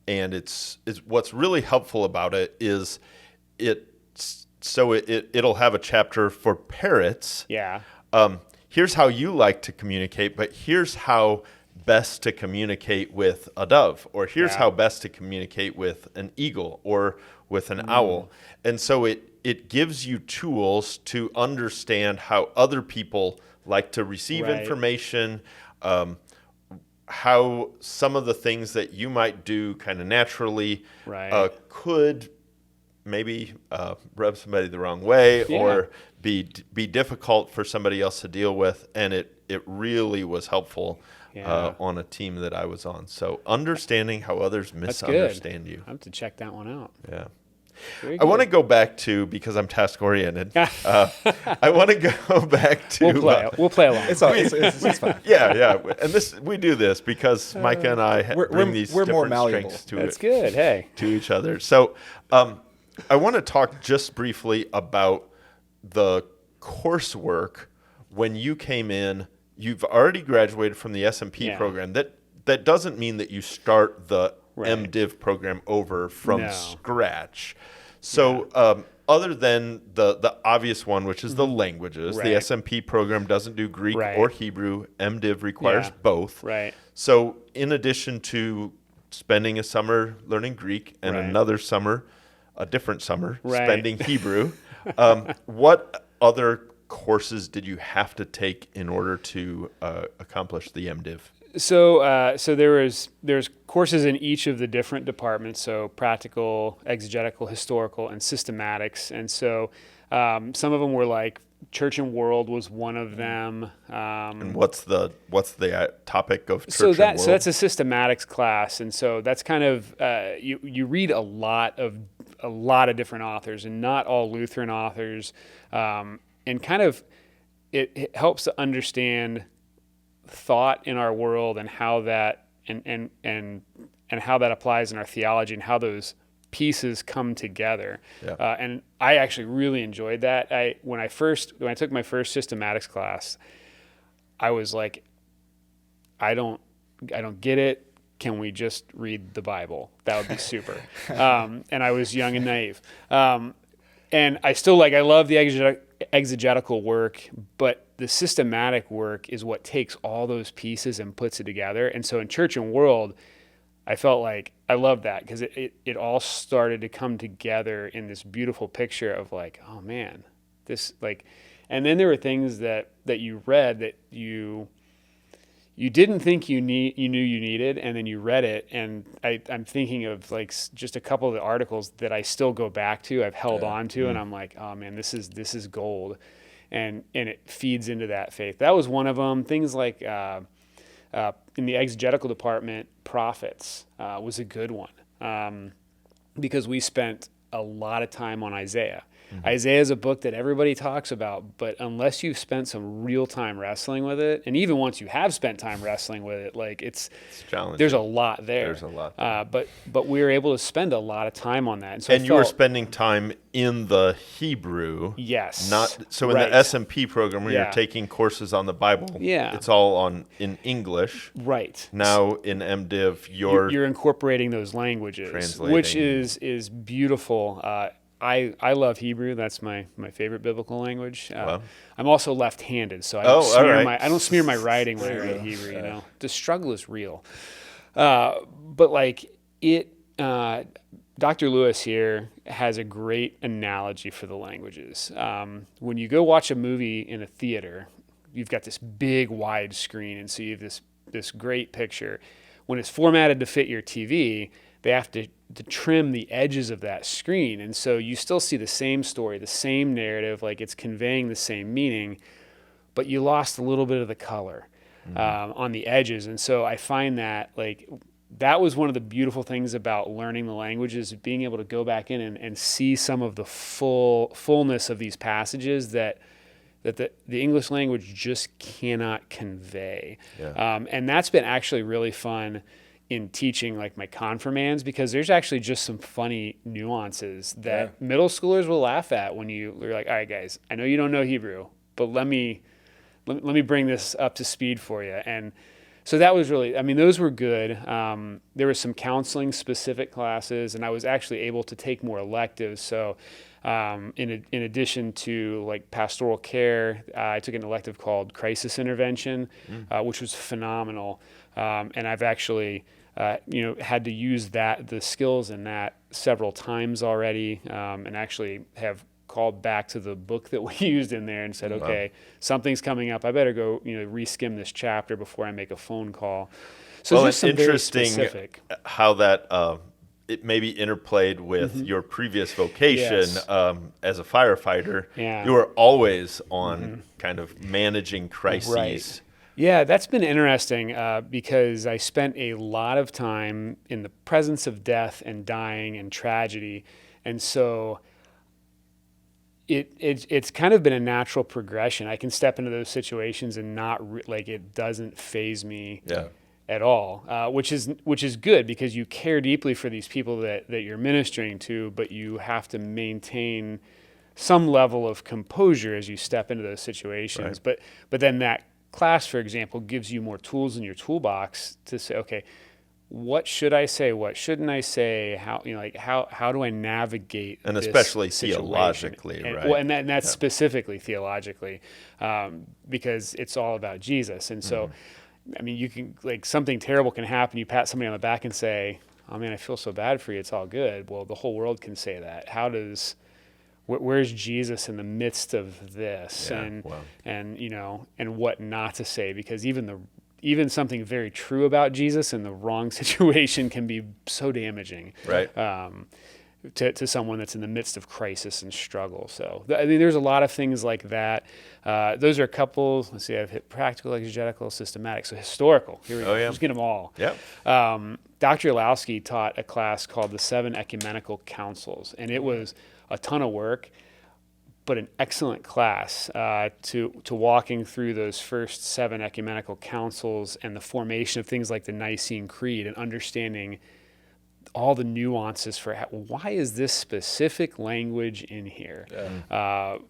And it's what's really helpful about it is it'll have a chapter for parrots. Yeah. Here's how you like to communicate, but here's how best to communicate with a dove, or here's Yeah. how best to communicate with an eagle or with an owl. And so it gives you tools to understand how other people like to receive Right. information, how some of the things that you might do kind of naturally Right. could maybe rub somebody the wrong way Yeah. or be difficult for somebody else to deal with. And it really was helpful Yeah. on a team that I was on. So understanding how others That's good. misunderstand you. I have to check that one out. Yeah. Very I want to good. go back to, because I'm task oriented, I want to go back to. We'll play along. it's fine. Yeah. And we do this because Micah and I bring these we're more different malleable. strengths to That's it. good. Hey. To each other. So I want to talk just briefly about the coursework when you came in you've already graduated from the SMP program. That doesn't mean that you start the M.Div program over from scratch. So other than the obvious one, which is the languages, the SMP program doesn't do Greek or Hebrew. M.Div requires both. Right. So in addition to spending a summer learning Greek and another summer, a different summer, spending Hebrew, what other courses did you have to take in order to accomplish the M.Div? So there's courses in each of the different departments, so practical, exegetical, historical, and systematics. And so some of them were like Church and World was one of them. And what's the topic of Church and World? So that's a systematics class, and so that's kind of you read a lot of different authors, and not all Lutheran authors, and kind of it helps to understand thought in our world and how that and how that applies in our theology and how those pieces come together. And I actually really enjoyed that. When I took my first systematics class, I was like, I don't get it. Can we just read the Bible? That would be super. And I was young and naive. And I still I love the exegetical work, but the systematic work is what takes all those pieces and puts it together. And so in Church and World, I felt like I loved that because it all started to come together in this beautiful picture of like, oh man, this and then there were things that you read that you didn't think you knew you needed, and then you read it, and I'm thinking of like just a couple of the articles that I still go back to, I've held on to, and I'm like, oh man, this is gold, and it feeds into that faith. That was one of them. Things like in the exegetical department, prophets was a good one because we spent a lot of time on Isaiah. Isaiah is a book that everybody talks about, but unless you've spent some real time wrestling with it, and even once you have spent time wrestling with it, like it's challenging. There's a lot there. There's a lot there. But we were able to spend a lot of time on that. And, so you were spending time in the Hebrew. Yes. In the SMP program where you're taking courses on the Bible, it's all in English. Right. Now in M.Div, you're incorporating those languages, translating. Which is beautiful. I love Hebrew. That's my favorite biblical language. Wow. I'm also left-handed, so I don't smear my writing when I write Hebrew. You know, the struggle is real. But like Dr. Lewis here has a great analogy for the languages. When you go watch a movie in a theater, you've got this big wide screen, and so you have this great picture. When it's formatted to fit your TV, they have to trim the edges of that screen. And so you still see the same story, the same narrative, like it's conveying the same meaning, but you lost a little bit of the color on the edges. And so I find that that was one of the beautiful things about learning the languages, being able to go back in and see some of the fullness of these passages that the English language just cannot convey. And that's been actually really fun in teaching like my confirmands, because there's actually just some funny nuances that middle schoolers will laugh at when you're like, all right guys, I know you don't know Hebrew, but let me bring this up to speed for you. And so that was really, those were good. There was some counseling specific classes, and I was actually able to take more electives. So in addition to like pastoral care, I took an elective called crisis intervention, which was phenomenal. And I've actually, had to use the skills in that several times already, and actually have called back to the book that we used in there and said, okay, something's coming up. I better go, reskim this chapter before I make a phone call. So it's interesting how that it maybe interplayed with your previous vocation as a firefighter. You were always on kind of managing crises. Right. Yeah, that's been interesting because I spent a lot of time in the presence of death and dying and tragedy. And so it's kind of been a natural progression. I can step into those situations and not it doesn't faze me at all, which is good because you care deeply for these people that you're ministering to, but you have to maintain some level of composure as you step into those situations. Right. But then that class, for example, gives you more tools in your toolbox to say, okay, what should I say? What shouldn't I say? How do I navigate and this especially situation? theologically, and, right? Well, and that's specifically theologically, because it's all about Jesus. And so, I mean, you can, like, something terrible can happen. You pat somebody on the back and say, "Oh man, I feel so bad for you. It's all good." Well, the whole world can say that. Where's Jesus in the midst of this? And what not to say, because even something very true about Jesus in the wrong situation can be so damaging, right? To someone that's in the midst of crisis and struggle. So, I mean, there's a lot of things like that. Those are a couple. Let's see, I've hit practical, exegetical, systematic. So historical. Here we go. Yeah. Let's get them all. Yep. Dr. Orlowski taught a class called the 7 Ecumenical Councils, and it was a ton of work, but an excellent class to walking through those first 7 ecumenical councils and the formation of things like the Nicene Creed and understanding all the nuances for why is this specific language in here,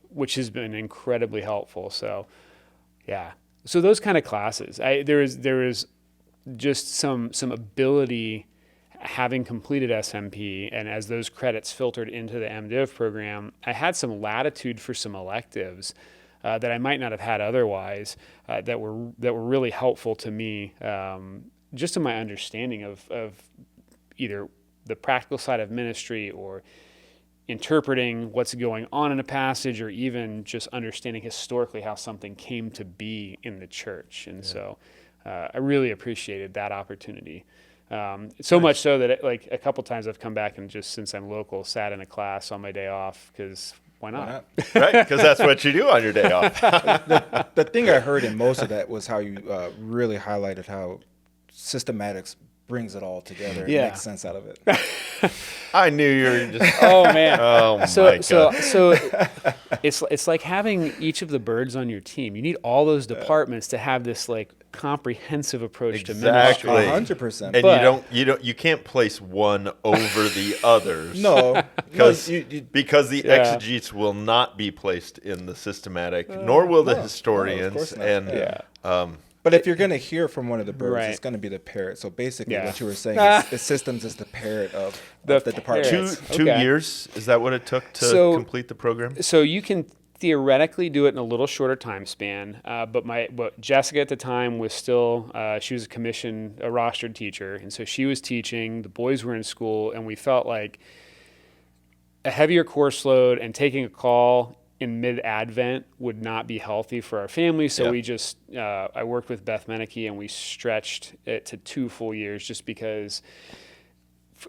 which has been incredibly helpful. So, yeah. So those kind of classes, there is just some ability, having completed SMP, and as those credits filtered into the M.Div program, I had some latitude for some electives that I might not have had otherwise, that were really helpful to me, just in my understanding of either the practical side of ministry or interpreting what's going on in a passage, or even just understanding historically how something came to be in the church. And so I really appreciated that opportunity. So much so that like a couple times I've come back and just, since I'm local, sat in a class on my day off, because why not? Right, because that's what you do on your day off. The thing I heard in most of that was how you really highlighted how systematics brings it all together and makes sense out of it. I knew you were just. Oh man! Oh my God! So it's like having each of the birds on your team. You need all those departments to have this like comprehensive approach to ministry. 100%. And you can't place one over the others. No, because the exegetes will not be placed in the systematic, nor will the historians. But if you're going to hear from one of the birds, it's going to be the parrot. So basically what you were saying is the systems is the parrot of the department. Two years, is that what it took to complete the program? So you can theoretically do it in a little shorter time span, but Jessica at the time was still, she was a rostered teacher, and so she was teaching, the boys were in school, and we felt like a heavier course load and taking a call in mid-Advent would not be healthy for our family. So we just, I worked with Beth Meneke and we stretched it to 2 full years, just because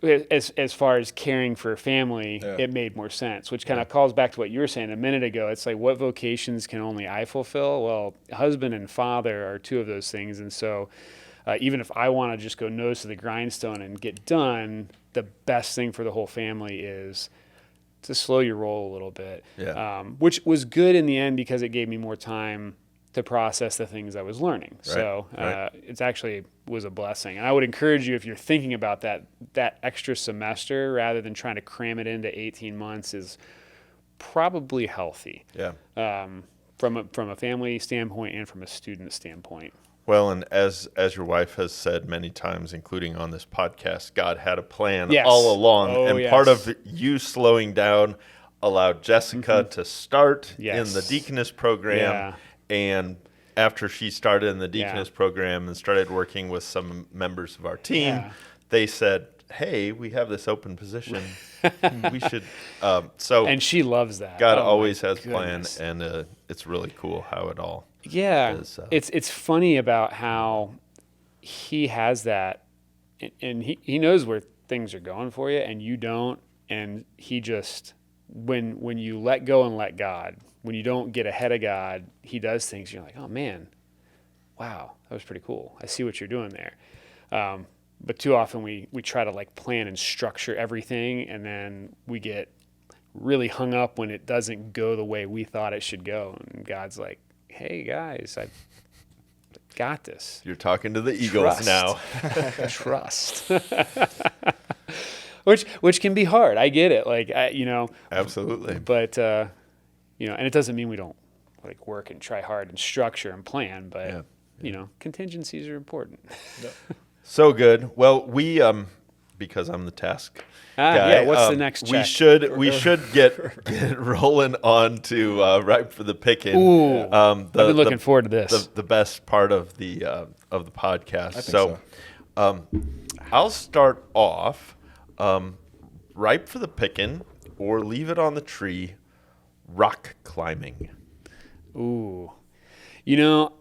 as far as caring for a family, it made more sense, which kind of calls back to what you were saying a minute ago. It's like, what vocations can only I fulfill? Well, husband and father are 2 of those things. And so even if I want to just go nose to the grindstone and get done, the best thing for the whole family is to slow your roll a little bit, which was good in the end because it gave me more time to process the things I was learning. Right. So it's actually was a blessing. And I would encourage you, if you're thinking about that extra semester rather than trying to cram it into 18 months, is probably healthy. From a family standpoint and from a student standpoint. Well, and as your wife has said many times, including on this podcast, God had a plan all along. Part of you slowing down allowed Jessica to start in the deaconess program. And after she started in the deaconess program and started working with some members of our team, they said, hey, we have this open position. We should. And she loves that. God always has plans, and it's really cool how it all is. It's funny about how he has that, and he knows where things are going for you, and you don't. And he just, when you let go and let God, when you don't get ahead of God, he does things. You're like, oh man, wow, that was pretty cool. I see what you're doing there. But too often we try to like plan and structure everything, and then we get really hung up when it doesn't go the way we thought it should go. And God's like, hey guys, I got this. You're talking to the Eagles now. Trust. Which can be hard. I get it. Like, Absolutely. But, and it doesn't mean we don't like work and try hard and structure and plan, but contingencies are important. So good. Well, we because I'm the task guy. What's the next check? We should get rolling on to Ripe for the Picking. Ooh, I've been looking forward to this. The best part of the podcast. I think so. I'll start off. Ripe for the picking, or leave it on the tree. Rock climbing. Ooh,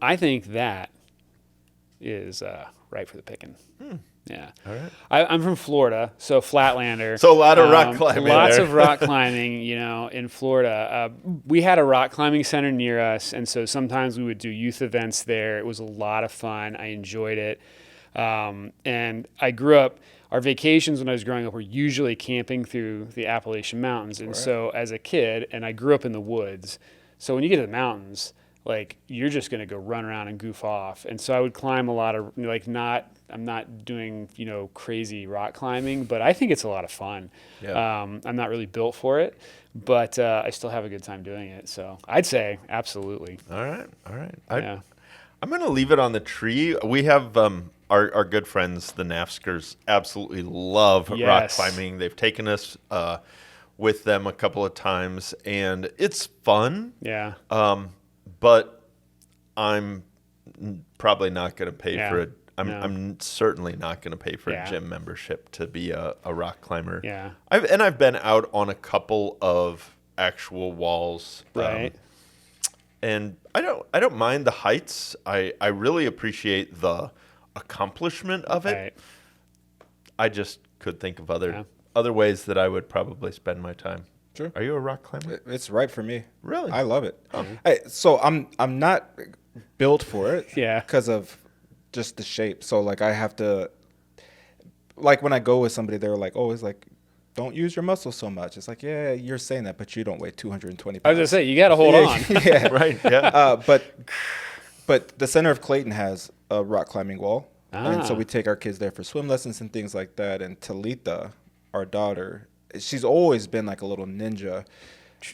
I think that is ripe for the picking. Yeah. All right. I'm from Florida, so Flatlander. So a lot of rock climbing. Lots there. of rock climbing, in Florida. We had a rock climbing center near us, and so sometimes we would do youth events there. It was a lot of fun. I enjoyed it. And I grew up, our vacations when I was growing up were usually camping through the Appalachian Mountains. And so as a kid, and I grew up in the woods, so when you get to the mountains, like you're just going to go run around and goof off. And so I would climb a lot of, I'm not doing, crazy rock climbing, but I think it's a lot of fun. Yeah. I'm not really built for it, but I still have a good time doing it. So I'd say absolutely. All right. Yeah. I'm going to leave it on the tree. We have our good friends, the Nafskers, absolutely love rock climbing. They've taken us with them a couple of times, and it's fun. Yeah. But I'm probably not going to pay for it. I'm certainly not going to pay for a gym membership to be a rock climber. Yeah. I've been out on a couple of actual walls. Right. And I don't mind the heights. I really appreciate the accomplishment of it. Right. I just could think of other ways that I would probably spend my time. Sure. Are you a rock climber? It's right for me. Really? I love it. Hey, so I'm not built for it. Yeah. Because of just the shape. So like I have to, like when I go with somebody, they're like, oh, it's like, don't use your muscles so much. It's like, yeah, you're saying that, but you don't weigh 220 pounds. I was going to say, you got to hold on. Yeah. Right. Yeah. But the center of Clayton has a rock climbing wall. And so we take our kids there for swim lessons and things like that. And Talitha, our daughter, she's always been like a little ninja.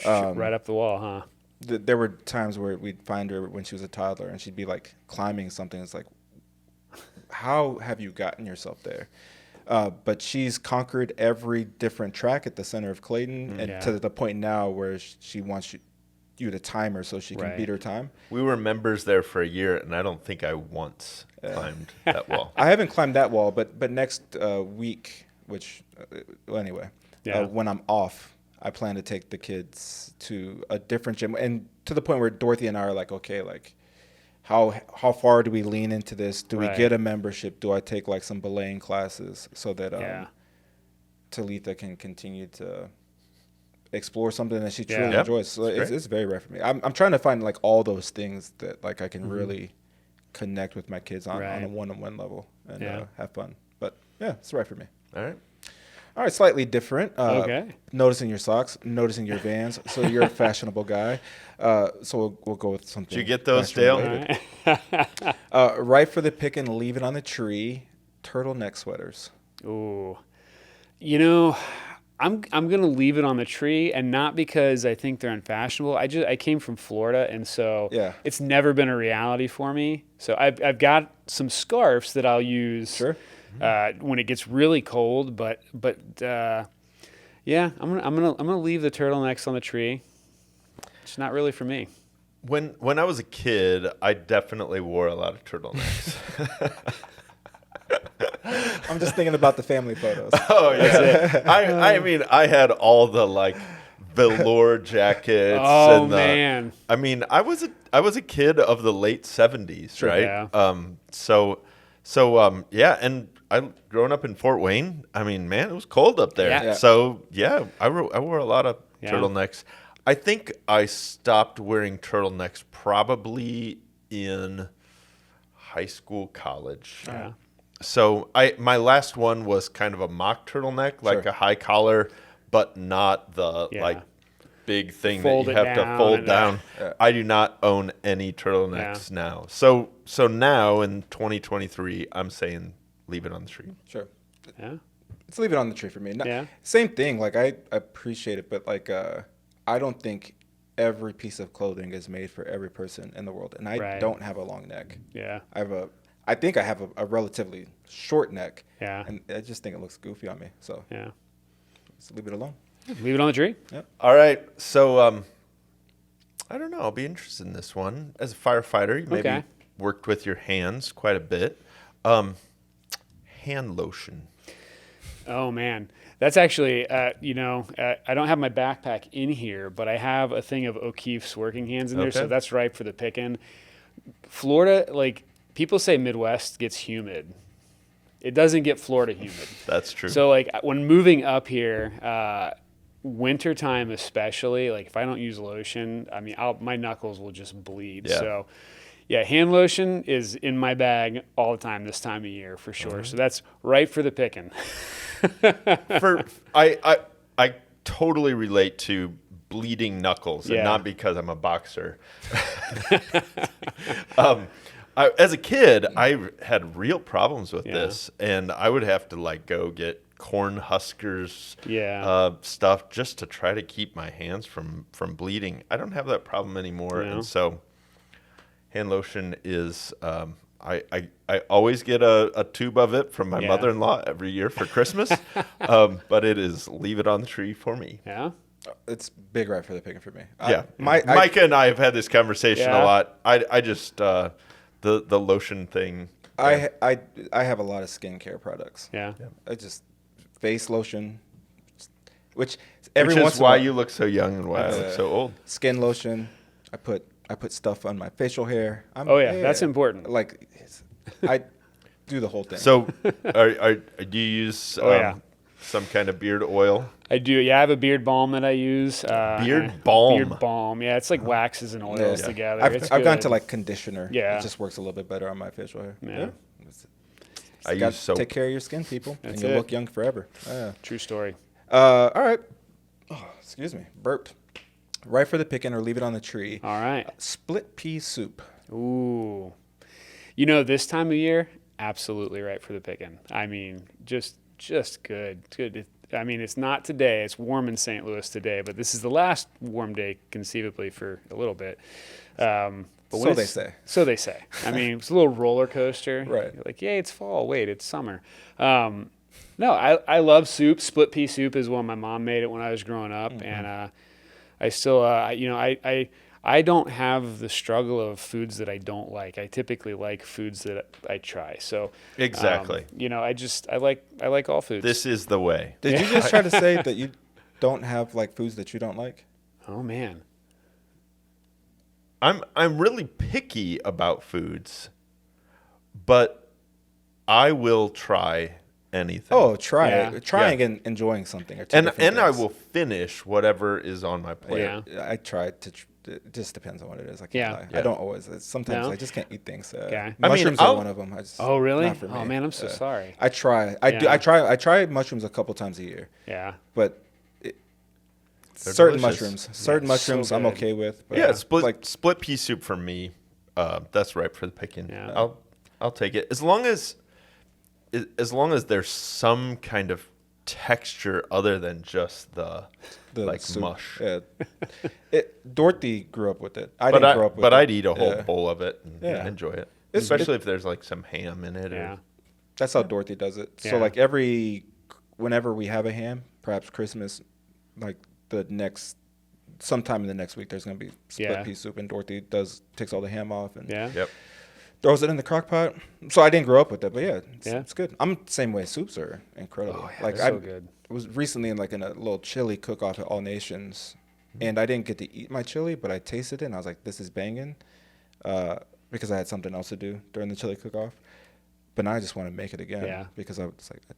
Right up the wall, huh? There were times where we'd find her when she was a toddler and she'd be like climbing something. It's like, how have you gotten yourself there? But she's conquered every different track at the center of Clayton, and to the point now where she wants you to time her so she can beat her time. We were members there for a year, and I don't think I once climbed that wall. I haven't climbed that wall, but next week, which anyway, when I'm off, I plan to take the kids to a different gym, and to the point where Dorothy and I are like, okay, like how far do we lean into this? Do we get a membership? Do I take like some belaying classes so that Talitha can continue to explore something that she truly enjoys? So it's very rare for me. I'm trying to find like all those things that like I can really connect with my kids on a one-on-one level and have fun. But yeah, it's right for me. All right, slightly different. Noticing your socks, noticing your Vans. So you're a fashionable guy. So we'll go with something. Did you get those, Dale? Right for the pick and leave it on the tree. Turtleneck sweaters. Ooh, I'm gonna leave it on the tree, and not because I think they're unfashionable. I came from Florida, and so it's never been a reality for me. So I've got some scarves that I'll use. Sure. When it gets really cold, but I'm gonna leave the turtlenecks on the tree. It's not really for me. When I was a kid, I definitely wore a lot of turtlenecks. I'm just thinking about the family photos. Oh yeah, I mean, I had all the like velour jackets. Oh man, I mean, I was a kid of the late '70s, right? Yeah. And I growing up in Fort Wayne. I mean, man, it was cold up there. Yeah. So yeah, I wore a lot of turtlenecks. I think I stopped wearing turtlenecks probably in high school, college. Yeah. So my last one was kind of a mock turtleneck, like a high collar, but not the like big thing that you have to fold down. I do not own any turtlenecks now. So now in 2023, I'm saying leave it on the tree. Sure. Yeah. Let's leave it on the tree for me. Same thing. Like I appreciate it, but like I don't think every piece of clothing is made for every person in the world, and I don't have a long neck. Yeah. I think I have a relatively short neck. Yeah. And I just think it looks goofy on me. So yeah, let's leave it alone. Leave it on the tree. Yep. All right. So I don't know. I'll be interested in this one. As a firefighter, you maybe worked with your hands quite a bit. Hand lotion. Oh man, that's actually I don't have my backpack in here, but I have a thing of O'Keeffe's working hands in there, so that's ripe for the picking. Florida, like people say, Midwest gets humid. It doesn't get Florida humid. That's true. So like when moving up here, wintertime especially, like if I don't use lotion, I mean my knuckles will just bleed. Yeah. So yeah, hand lotion is in my bag all the time this time of year for sure. Mm-hmm. So that's right for the picking. I totally relate to bleeding knuckles, and not because I'm a boxer. As a kid, I had real problems with this, and I would have to like go get corn huskers stuff just to try to keep my hands from bleeding. I don't have that problem anymore, and so hand lotion is I always get a tube of it from my mother-in-law every year for Christmas, but it is leave it on the tree for me. Yeah. It's big right for the picking for me. Micah and I have had this conversation a lot. I just the lotion thing. I have a lot of skincare products. Yeah. I just face lotion, which is why you look so young and why I look so old. Skin lotion. I put stuff on my facial hair. That's important. Like I do the whole thing. So do you use some kind of beard oil? I do. Yeah, I have a beard balm that I use. Beard balm? Beard balm. Yeah, it's like waxes and oils together. I've gone to like conditioner. Yeah. It just works a little bit better on my facial hair. Yeah. I use soap. Take care of your skin, people, and you look young forever. True story. All right. Oh, excuse me. Burped. Right for the picking or leave it on the tree. All right. Split pea soup. Ooh. You know, this time of year, absolutely right for the picking. I mean, just good. It's good. I mean, it's not today. It's warm in St. Louis today, but this is the last warm day conceivably for a little bit. But so they say. So they say. I mean, it's a little roller coaster. Right. You're like, yay, it's fall. Wait, it's summer. No, I love soup. Split pea soup is one my mom made it when I was growing up, and I still, I don't have the struggle of foods that I don't like. I typically like foods that I try. So exactly. I like all foods. This is the way. Did you just try to say that you don't have like foods that you don't like? Oh man. I'm really picky about foods, but I will try anything. Oh, trying and enjoying something are two different things. I will finish whatever is on my plate. Yeah. I try to. It just depends on what it is. I can't lie. Yeah. I don't always. Sometimes I just can't eat things. Okay. Mushrooms are one of them. Oh really? Not for me. Oh man, I'm so sorry. I try. I try mushrooms a couple times a year. Yeah. But certain delicious. mushrooms so I'm good. okay with. But Yeah, split pea soup for me. That's right for the picking. Yeah. I'll take it as long as there's some kind of texture other than just the like soup. mush. Yeah. Dorothy grew up with it. I didn't grow up with it. But I'd eat a whole bowl of it and enjoy it, It's especially if there's like some ham in it. Yeah. That's how Dorothy does it. Yeah. So like whenever we have a ham, perhaps Christmas, like sometime in the next week, there's gonna be split pea soup, and Dorothy takes all the ham off and throws it in the crock pot. So I didn't grow up with it, but it's good. I'm the same way. Soups are incredible. Oh, yeah, like so good. I was recently in a little chili cook-off at All Nations, and I didn't get to eat my chili, but I tasted it, and I was like, this is banging, because I had something else to do during the chili cook-off. But now I just want to make it again because I was like, I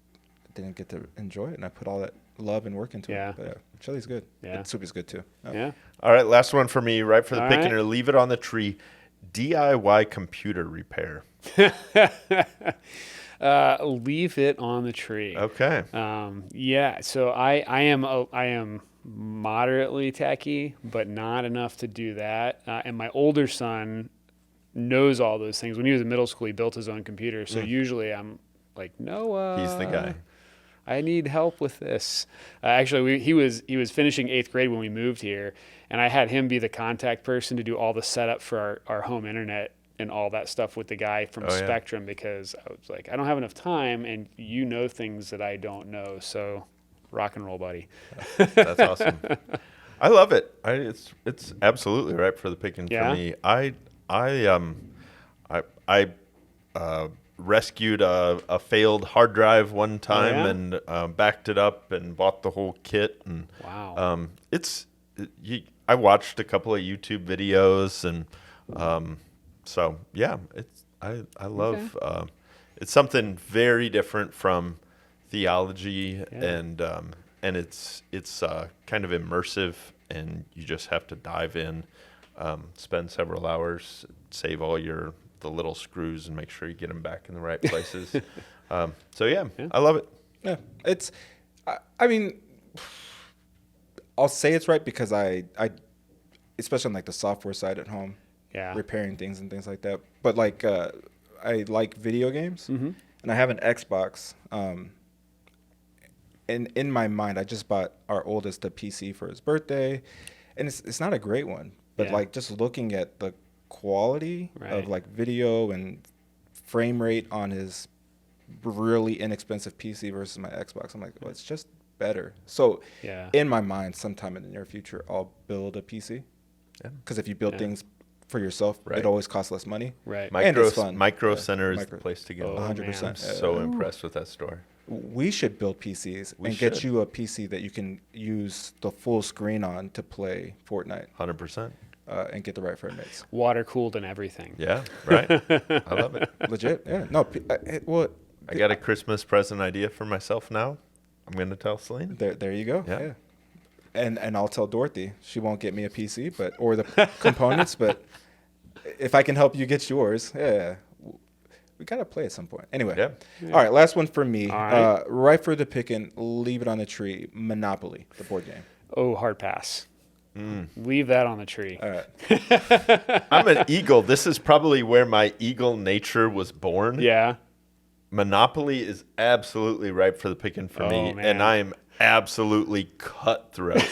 didn't get to enjoy it, and I put all that love and work into it. But chili's good. Yeah. Soup is good too. Yeah. All right, last one for me. Right for the All picking right. or leave it on the tree. DIY computer repair. Leave it on the tree. Okay. So I am moderately techie, but not enough to do that. And my older son knows all those things. When he was in middle school, he built his own computer. So usually I'm like, Noah. He's the guy. I need help with this. Actually, he was finishing 8th grade when we moved here, and I had him be the contact person to do all the setup for our home internet and all that stuff with the guy from Spectrum, because I was like, I don't have enough time, and you know things that I don't know, so rock and roll, buddy. That's awesome. I love it. It's absolutely right for the picking for me. I rescued a failed hard drive one time and backed it up and bought the whole kit. And wow. I watched a couple of YouTube videos, and so yeah, I love it's something very different from theology, and it's kind of immersive, and you just have to dive in, spend several hours, save all the little screws, and make sure you get them back in the right places. So yeah, I love it. Yeah, I mean, I'll say it's right because I especially on like the software side at home, repairing things and things like that. But like I like video games, and I have an Xbox. And in my mind, I just bought our oldest a PC for his birthday, and it's not a great one, but like just looking at the quality of like video and frame rate on his really inexpensive PC versus my Xbox, I'm like, well, it's just better. So in my mind, sometime in the near future, I'll build a PC, because if you build things for yourself, it always costs less money. Right. And it's fun. Micro Center is the place to go. 100%. I'm so impressed with that store. We should build PCs get you a PC that you can use the full screen on to play Fortnite. 100%. And get the right frame rates. Water cooled and everything. Yeah, right. I love it. Legit. Yeah. No. I got a Christmas present idea for myself now. I'm going to tell Celine. There you go. Yeah. And I'll tell Dorothy. She won't get me a PC, or the components, but if I can help you get yours, we got to play at some point. Anyway. Yeah. All right, last one for me. Right for the picking, leave it on the tree. Monopoly, the board game. Oh, hard pass. Leave that on the tree. All right. I'm an eagle. This is probably where my eagle nature was born. Yeah. Monopoly is absolutely ripe for the picking for me, man. and I am absolutely cutthroat.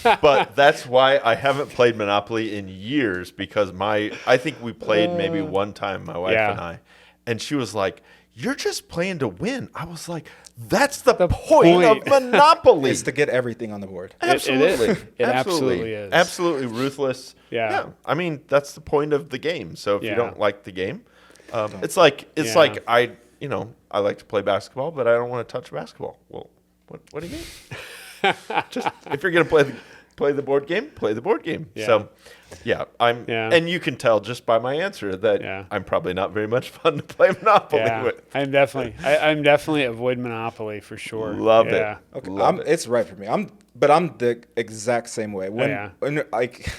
But that's why I haven't played Monopoly in years, because I think we played maybe one time, my wife and I, and she was like, "You're just playing to win." I was like, that's the point of Monopoly. It's to get everything on the board. Absolutely. It absolutely is. Absolutely ruthless. Yeah. I mean, that's the point of the game. So if you don't like the game, it's like I like to play basketball, but I don't want to touch basketball. Well, what do you mean? Just if you're going to play the board game, play the board game. Yeah. So and you can tell just by my answer that I'm probably not very much fun to play Monopoly with. I'm definitely avoid Monopoly for sure. Love it. Okay. It's right for me. I'm the exact same way. When like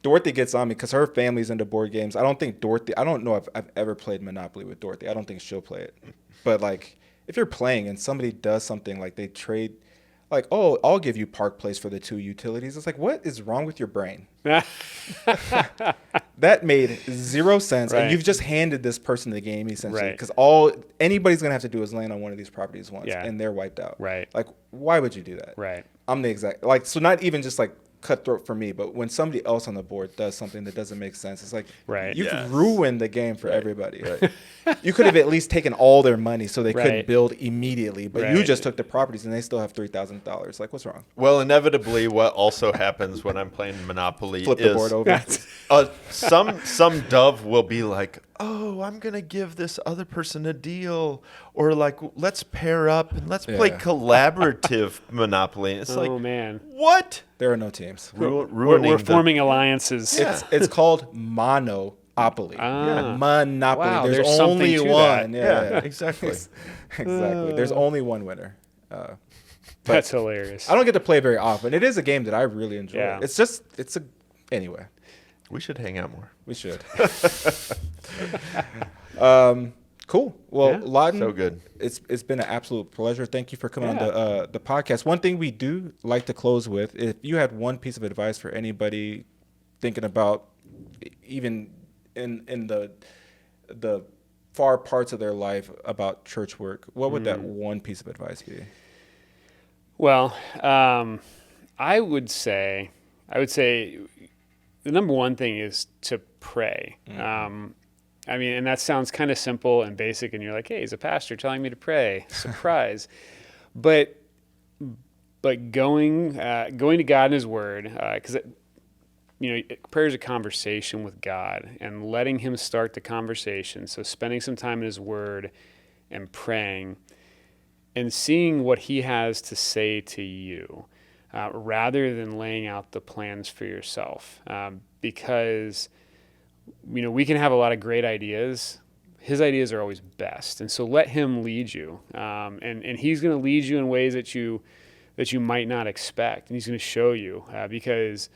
Dorothy gets on me because her family's into board games. I don't know if I've ever played Monopoly with Dorothy. I don't think she'll play it. But like if you're playing and somebody does something like they trade, like, oh, I'll give you Park Place for the 2 utilities. It's like, what is wrong with your brain? That made zero sense. Right. And you've just handed this person the game, essentially. Because all anybody's going to have to do is land on one of these properties once, and they're wiped out. Right. Like, why would you do that? Right. I'm the exact, like, so not even just like cutthroat for me, but when somebody else on the board does something that doesn't make sense, it's like, you've ruined the game for everybody. Right. You could have at least taken all their money so they couldn't build immediately, but you just took the properties and they still have $3,000. Like, what's wrong? Well, inevitably, what also happens when I'm playing Monopoly Flip the board over. Some dove will be like, oh, I'm going to give this other person a deal, or like, let's pair up and let's play collaborative Monopoly. And it's man. What? There are no teams. We're forming alliances. It's called Monopoly. Monopoly. Wow, there's only one. Yeah, exactly. Exactly. There's only one winner. That's hilarious. I don't get to play very often. It is a game that I really enjoy. Yeah. Anyway. We should hang out more. We should. Cool. Well, Lawton, so good. It's been an absolute pleasure. Thank you for coming on the podcast. One thing we do like to close with, if you had one piece of advice for anybody thinking about even in the far parts of their life about church work, what would that one piece of advice be? Well, I would say the number one thing is to pray. I mean, and that sounds kind of simple and basic, and you're like, hey, he's a pastor telling me to pray. Surprise. But going to God and His Word, because prayer is a conversation with God, and letting Him start the conversation. So spending some time in His Word and praying, and seeing what He has to say to you, rather than laying out the plans for yourself, because we can have a lot of great ideas. His ideas are always best, and so let Him lead you, and He's going to lead you in ways that you might not expect, and He's going to show you, because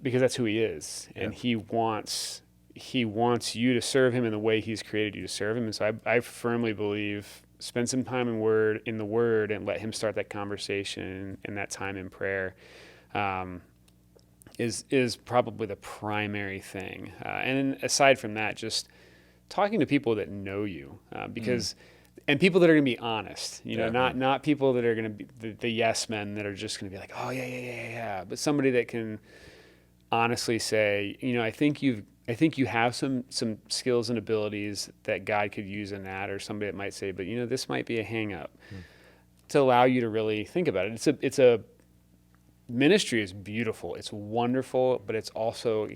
that's who He is, and He wants you to serve Him in the way He's created you to serve Him. And so I firmly believe, spend some time in the Word, and let Him start that conversation, and that time in prayer is probably the primary thing. And then aside from that, just talking to people that know you, because and people that are going to be honest, not people that are going to be the yes men that are just going to be like, oh yeah, but somebody that can honestly say, I think you have some skills and abilities that God could use in that, or somebody that might say, but this might be a hang up, to allow you to really think about it. It's a ministry is beautiful. It's wonderful, but it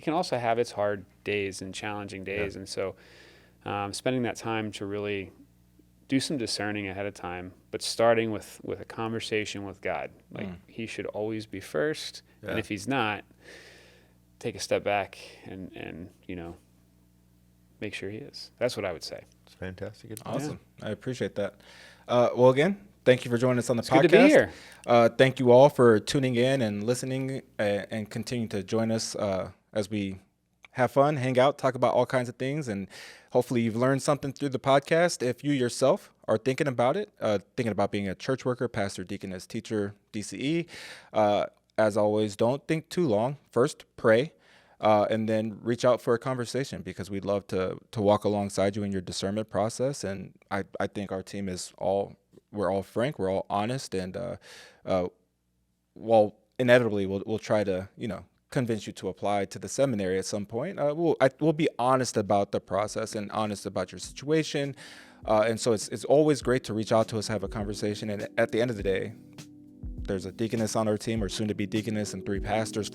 can also have its hard days and challenging days. And so spending that time to really do some discerning ahead of time, but starting with a conversation with God. He should always be first. And if He's not, take a step back and make sure He is. That's what I would say. It's fantastic advice. Awesome. I appreciate that. Well, again, thank you for joining us on the podcast. Good to be here. Thank you all for tuning in and listening, and continue to join us as we have fun, hang out, talk about all kinds of things, and hopefully you've learned something through the podcast. If you yourself are thinking about being a church worker, pastor, deaconess, teacher, DCE, as always, don't think too long. First, pray, and then reach out for a conversation, because we'd love to walk alongside you in your discernment process. And I think our team we're all frank, we're all honest, and while inevitably we'll try to convince you to apply to the seminary at some point, we'll be honest about the process and honest about your situation, and so it's always great to reach out to us, have a conversation. And at the end of the day, there's a deaconess on our team, or soon to be deaconess, and 4 pastors.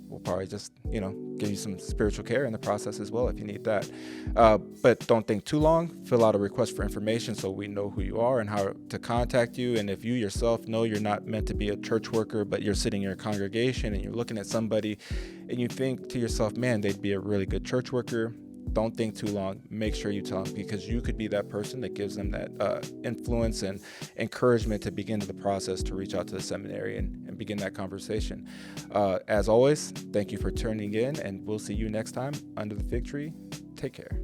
We'll probably just, give you some spiritual care in the process as well if you need that. But don't think too long. Fill out a request for information so we know who you are and how to contact you. And if you yourself know you're not meant to be a church worker, but you're sitting in your congregation and you're looking at somebody and you think to yourself, man, they'd be a really good church worker, don't think too long. Make sure you tell them, because you could be that person that gives them that influence and encouragement to begin the process to reach out to the seminary and begin that conversation. As always, thank you for tuning in, and we'll see you next time under the fig tree. Take care.